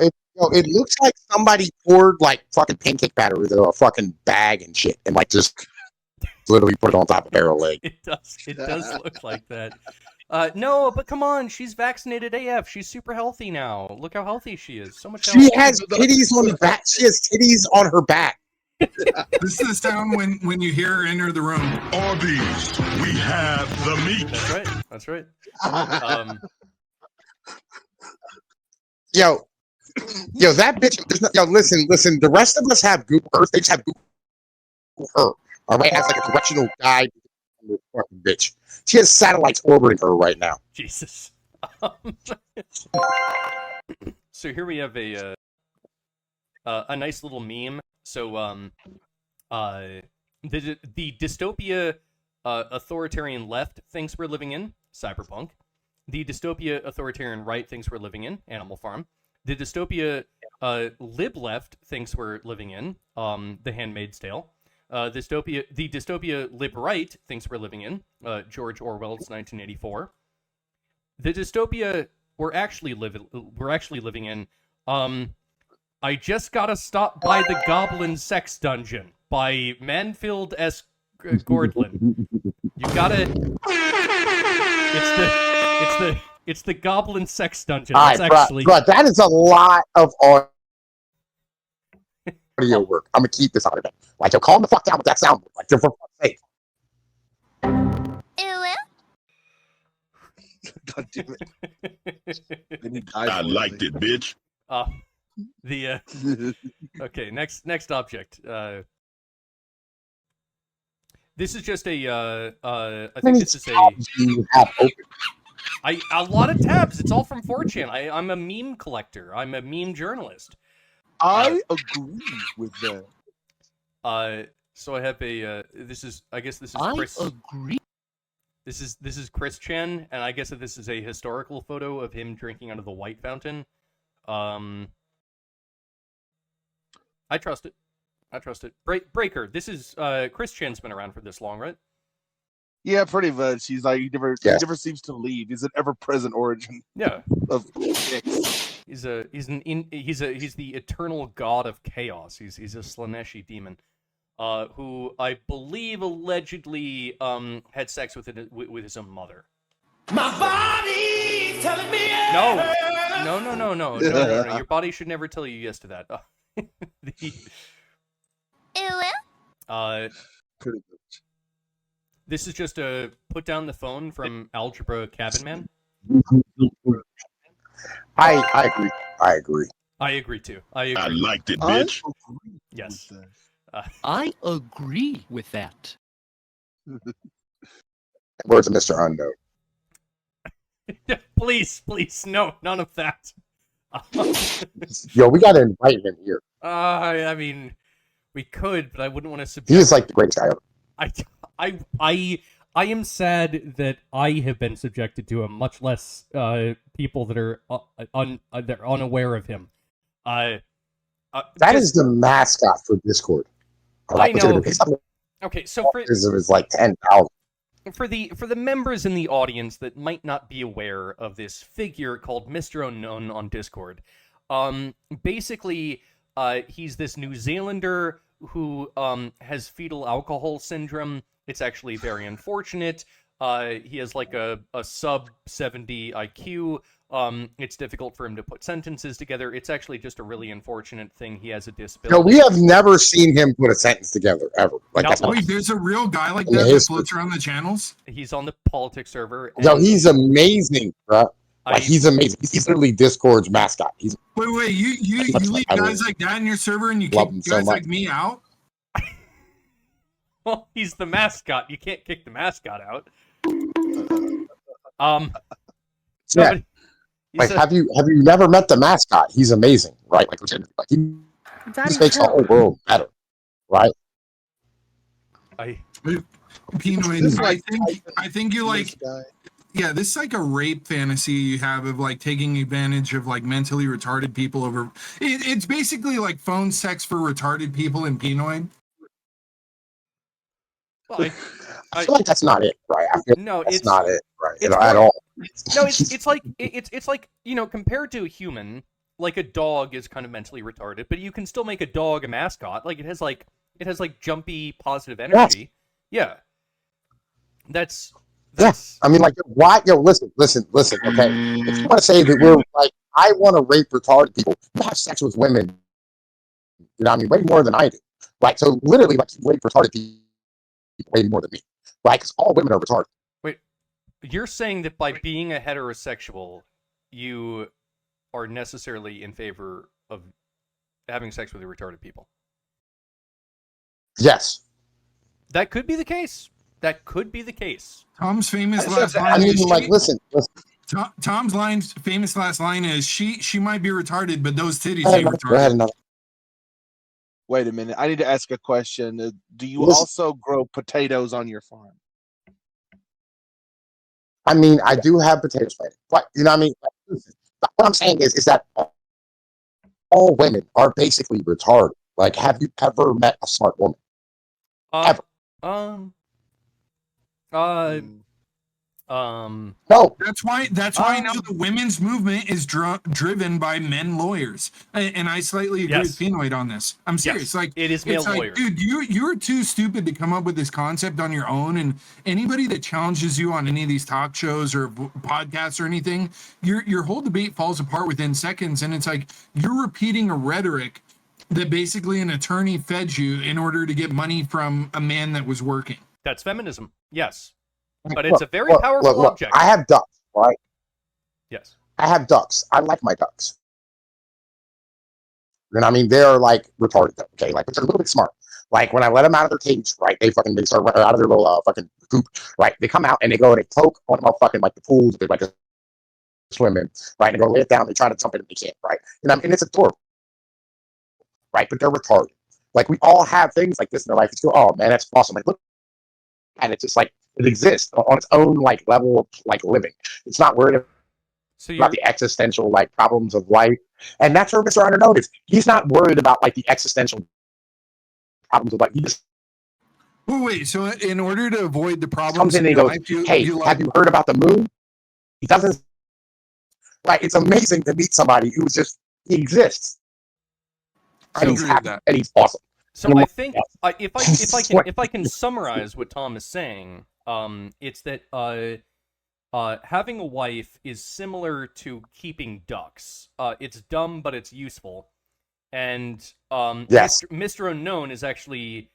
it looks like somebody poured like fucking pancake batter into a fucking bag and shit, and like just literally put it on top of their leg. It does look like that. No, but come on, she's vaccinated AF. She's super healthy now. Look how healthy she is. So much health. She has titties on the back. She has titties on her back. This is the sound when you hear her enter the room. Arby's, we have the meat. That's right. Yo, that bitch. Yo, listen. The rest of us have Google Earth. They just have Google her. All right, as like a directional guide. Fucking bitch. She has satellites orbiting her right now. Jesus. So here we have a nice little meme. So the dystopia authoritarian left thinks we're living in Cyberpunk. The dystopia authoritarian right thinks we're living in Animal Farm. The dystopia lib left thinks we're living in The Handmaid's Tale. The dystopia lib right thinks we're living in George Orwell's 1984. The dystopia we're actually living in. I just gotta stop by the Goblin Sex Dungeon by Manfield S. Gordlin. You gotta. It's the Goblin Sex Dungeon. All right, bro, that is a lot of audio work. I'm gonna keep this out of it. Like, yo, calm the fuck down with that sound. Like, for fuck's sake. God damn it! I liked it, bitch. Okay, next object. This is just a I think this is a lot of tabs. It's all from 4chan. I'm a meme collector. I'm a meme journalist. I agree with that. So I have a I guess this is Chris. I agree. This is Chris Chen, and I guess that this is a historical photo of him drinking out of the white fountain. I trust it. Breaker. This is Chris Chen's been around for this long, right? Yeah, pretty much. He's like he never seems to leave. He's an ever-present origin. Yeah. Of He's the eternal god of chaos. He's a Slaneshi demon, who I believe allegedly had sex with his own mother. My body's telling me No. Your body should never tell you yes to that. pretty much. This is just a put down the phone from Algebra Cabin Man. I agree. I agree too. I agree. I liked it, bitch. Yes. I agree with that. Words of Mr. Unknown. Please, no, none of that. Yo, we gotta invite him here. I mean, we could, but I wouldn't want to subject. He is like the greatest guy ever. I am sad that I have been subjected to him, much less people that are they're unaware of him. That is the mascot for Discord. I know. Okay, so because it was like 10,000. For the members in the audience that might not be aware of this figure called Mr. Unknown on Discord, basically, he's this New Zealander who has fetal alcohol syndrome. It's actually very unfortunate. He has like a sub 70 IQ. It's difficult for him to put sentences together. It's actually just a really unfortunate thing. He has a disability. No, we have never seen him put a sentence together ever. Like, Wait, there's a real guy like that that floats around the channels? He's on the politics server. No, he's amazing, bro. Like he's amazing. He's literally Discord's mascot. He's Wait, you leave guys like that in your server and you kick guys like me out? Well, he's the mascot. You can't kick the mascot out. Yeah. Like, have you never met the mascot? He's amazing, right? Like he just makes the whole world better, right? Pinoid, I think you like. Yeah, this is like a rape fantasy you have of like taking advantage of like mentally retarded people over. It's basically like phone sex for retarded people in Pinoid. Well, I feel like that's not it, right? That's not it, right? At all. No, it's like compared to a human, like a dog is kind of mentally retarded, but you can still make a dog a mascot. Like it has jumpy positive energy. Yeah. That's. Yeah, I mean, like, why? Listen. Okay, if you want to say that we're like, I want to rape retarded people, you have sex with women. You know, what I mean, way more than I do. Right? So literally, like, you rape retarded people way more than me. Right? Because all women are retarded. Wait, you're saying that by being a heterosexual, you are necessarily in favor of having sex with retarded people? Yes. That could be the case. Tom's famous last line. I mean, like, listen. Tom's famous last line is she might be retarded, but those titties ain't retarded. Go ahead, another. Wait a minute. I need to ask a question. Do you also grow potatoes on your farm? I mean, I do have potatoes planted, but you know what I mean? Like, listen, what I'm saying is that all women are basically retarded. Like, have you ever met a smart woman? Ever? No. That's why I know the women's movement is driven by men lawyers, and I slightly agree with Pinoid on this. I'm serious. Yes, like it is male lawyers. Dude, you're too stupid to come up with this concept on your own. And anybody that challenges you on any of these talk shows or podcasts or anything, your whole debate falls apart within seconds. And it's like you're repeating a rhetoric that basically an attorney fed you in order to get money from a man that was working. That's feminism. Yes. But it's a very powerful object. I have ducks, right? Yes. I have ducks. I like my ducks. And I mean, they're like retarded, though, okay? Like, but they're a little bit smart. Like, when I let them out of their cage, right, they start running out of their little fucking coop, right? They come out and they go and they poke one of my fucking, like, the pools that they like to swim in, right? And they go lay it down. They try to jump in and they can't, right? And it's adorable, right? But they're retarded. Like, we all have things like this in our life. It's go, oh, man, that's awesome. Like, look, and it's just like, it exists on its own like level of like living. It's not worried about the existential like problems of life, and that's where Mr. Unknown is. He's not worried about like the existential problems of life. He just wait. So in order to avoid the problems, comes in and he goes, "Hey, have you heard about the moon?" He doesn't. Like, it's amazing to meet somebody who he exists, and he's happy and he's awesome. So I think if I can summarize what Tom is saying, it's that having a wife is similar to keeping ducks. It's dumb, but it's useful. And Mr. Unknown is actually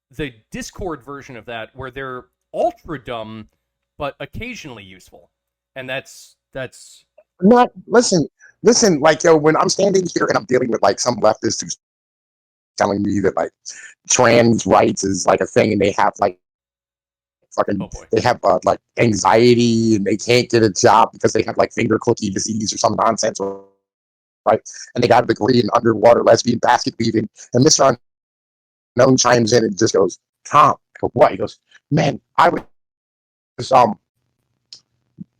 the Discord version of that, where they're ultra dumb, but occasionally useful. And that's not listen. Like, when I'm standing here and I'm dealing with like some leftist who's telling me that like trans rights is like a thing, and they have like they have like anxiety and they can't get a job because they have like finger cookie disease or some nonsense, right? And they got a degree in underwater lesbian basket weaving, and Mr. Unknown chimes in and just goes, "Tom," I go, "What?" He goes, "Man, I was the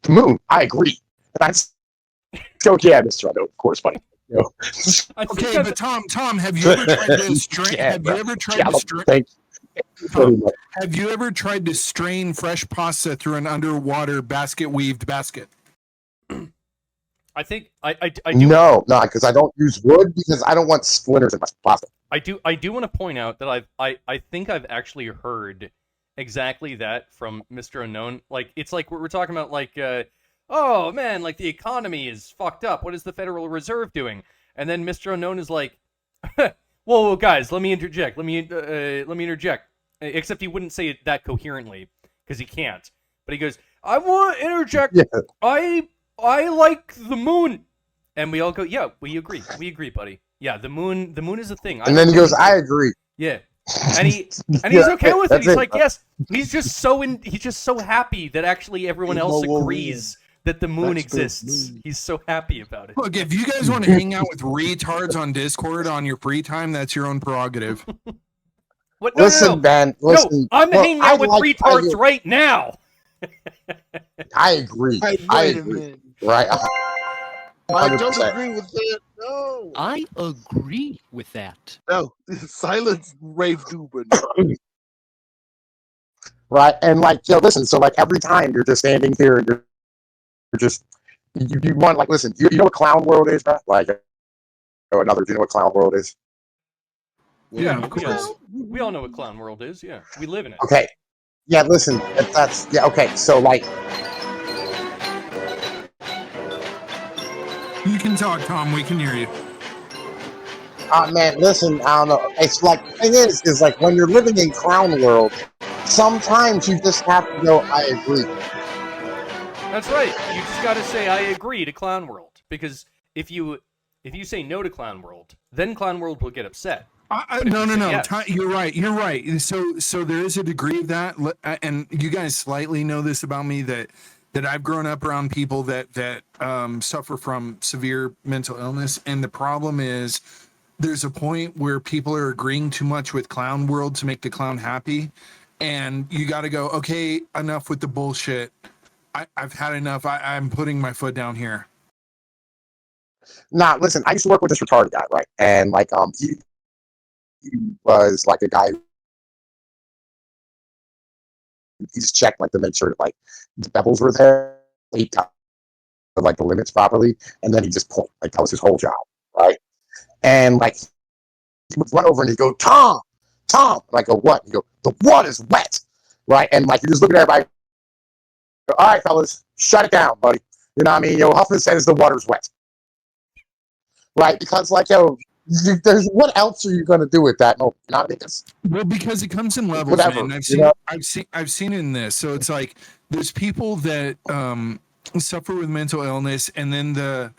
moon. I agree." And I go, "Yeah, Mr. Unknown, of course, buddy." You know? Okay, but Tom, have you ever tried to strain? Have you ever tried to strain fresh pasta through an underwater basket weaved basket? I think I do. No, because I don't use wood because I don't want splinters in my pasta. I do want to point out that I think I've actually heard exactly that from Mr. Unknown. Like, it's like we're talking about like. Oh man, like the economy is fucked up. What is the Federal Reserve doing? And then Mr. Unknown is like, "Whoa, guys, let me interject. Let me interject." Except he wouldn't say it that coherently because he can't. But he goes, "I want to interject. Yeah. I like the moon. And we all go, yeah, we agree, buddy. Yeah, the moon is a thing. And then he goes, I agree. Yeah, and he's Yeah, okay with it. that's He's it. like, yes. He's just so happy that actually everyone else agrees that the moon exists. He's so happy about it. Look, if you guys want to hang out with retards on Discord on your free time, that's your own prerogative. What? No, Listen, no, no. Ben. Listen. No, I'm look, hanging out with retards right now. I agree. I agree. Right. I don't 100%. agree with that. No. I agree with that. No. Silence, Rave Dubin. Right. And like, yo, listen. So like every time you're just standing here and you're just you want like listen. You know what clown world is, right? Like, oh, another. Do you know what clown world is? Yeah, of course. We all know what clown world is. Yeah, we live in it. Okay. Yeah. Listen. That's yeah. Okay. So like. You can talk, Tom. We can hear you. Man, listen, I don't know. It's like the thing is like when you're living in clown world, sometimes you just have to go, I agree. That's right. You just got to say I agree to clown world, because if you say no to clown world, then clown world will get upset. No. Yes. You're right. You're right. So there is a degree of that, and you guys slightly know this about me that I've grown up around people that suffer from severe mental illness, and the problem is there's a point where people are agreeing too much with clown world to make the clown happy, and you got to go, okay, enough with the bullshit. I've had enough. I'm putting my foot down here. Nah, listen, I used to work with this retarded guy, right? And like he was like a guy. He just checked like to make sure that like the bevels were there, he got like the limits properly, and then he just point. Like that was his whole job, right? And like he would run over and he'd go, Tom. And I go, what? He go, the water's wet, right? And like you just look at everybody. Go, all right, fellas, shut it down, buddy. You know what I mean? Yo, Huffman says the water's wet, right? Because like yo. There's what else are you going to do with that? No, not because. Well, because it comes in levels, Whatever, man. you know? I've seen it in this. So it's like there's people that suffer with mental illness, and then the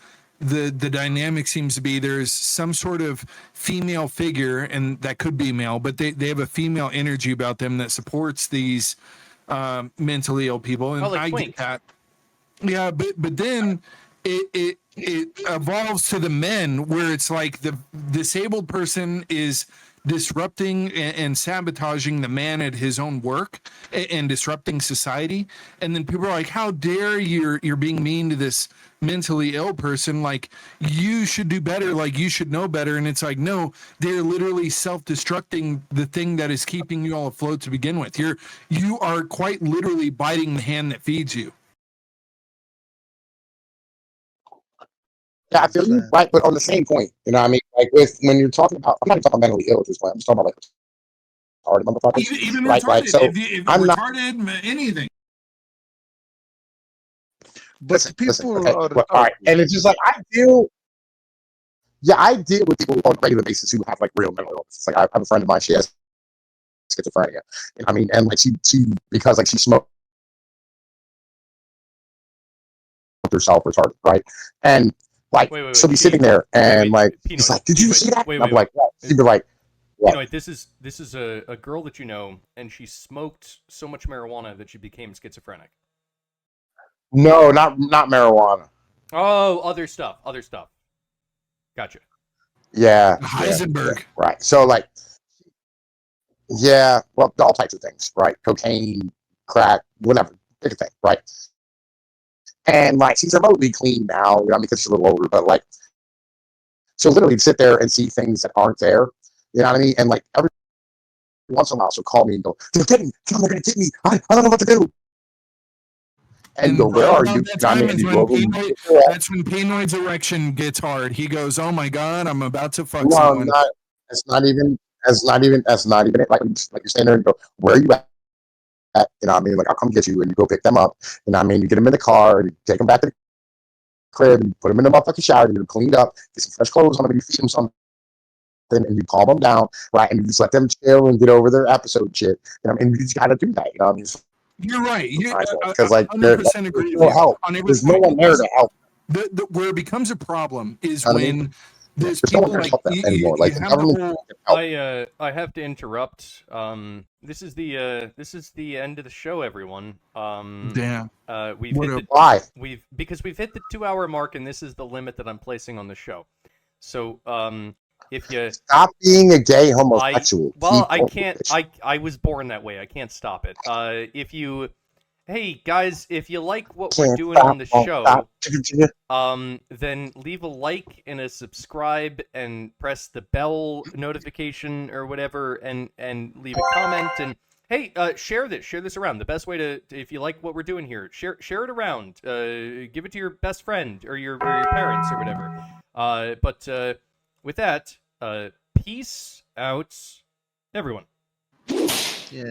dynamic seems to be there's some sort of female figure, and that could be male, but they have a female energy about them that supports these mentally ill people, and like I Twink. get that. Yeah, but then it evolves to the men where it's like the disabled person is disrupting and sabotaging the man at his own work and disrupting society, and then people are like, how dare you're being mean to this mentally ill person, like you should do better, like you should know better. And it's like, no, they're literally self-destructing the thing that is keeping you all afloat to begin with. You are quite literally biting the hand that feeds you. Yeah, I feel you, right? But on the same point, you know what I mean? Like when you're talking about, I'm not even talking about mentally ill at this point. I'm just talking about like retarded motherfuckers. Even right? retarded, Like, so if I'm not retarded, anything. But people okay. are Well, all right, and it's just like I deal with people on a regular basis who have like real mental illness. It's like I have a friend of mine, she has schizophrenia. And I mean, and like she because like she smoked herself retarded, right? And like she'll be sitting there and like he's like, did you see that? I'm like, what? She'd be like, what? Anyway, this is a girl that you know, and she smoked so much marijuana that she became schizophrenic. No, not marijuana. Oh, other stuff. Gotcha. Yeah. Heisenberg. Yeah, right. So like, yeah, well, all types of things, right? Cocaine, crack, whatever, pick a thing, right? And like, she's remotely clean now, you know, because she's a little older, but like, she'll literally sit there and see things that aren't there, you know what I mean? And like, every once in a while, she'll call me and go, they're getting me, they're going to get me, I don't know what to do. And go, where are you? That's when Pinoy's erection gets hard. He goes, "Oh my god, I'm about to fuck someone." That's not even it. Like you stand there and go, where are you at? You know what I mean? Like I'll come get you, and you go pick them up. You know what I mean? You get them in the car, and you take them back to the crib, and you put them in the motherfucking shower, and you get them cleaned up, get some fresh clothes on them, and you feed them something, and you calm them down, right? And you just let them chill and get over their episode shit. You know what I mean? You just gotta do that. You know what I mean? You're right. Because like 100% agree there's with no you help. on every There's no point. one there to help. Where it becomes a problem is You know what I mean? when there's There's no people one there to like help them anymore. Like the have the government whole. can't help. I have to interrupt. This is the end of the show, everyone. Damn. We've What hit a- the Why? because we've hit the 2-hour mark, and this is the limit that I'm placing on the show. So if you Stop being a gay homosexual. I Keep can't. going. I was born that way. I can't stop it. If you, hey guys, if you like what we're Can't doing stop, on the won't show, stop. then leave a like and a subscribe and press the bell notification or whatever, and leave a comment, and hey, share this around. The best way to if you like what we're doing here, share it around. Give it to your best friend or your parents or whatever. But with that, peace out, everyone. Yeah.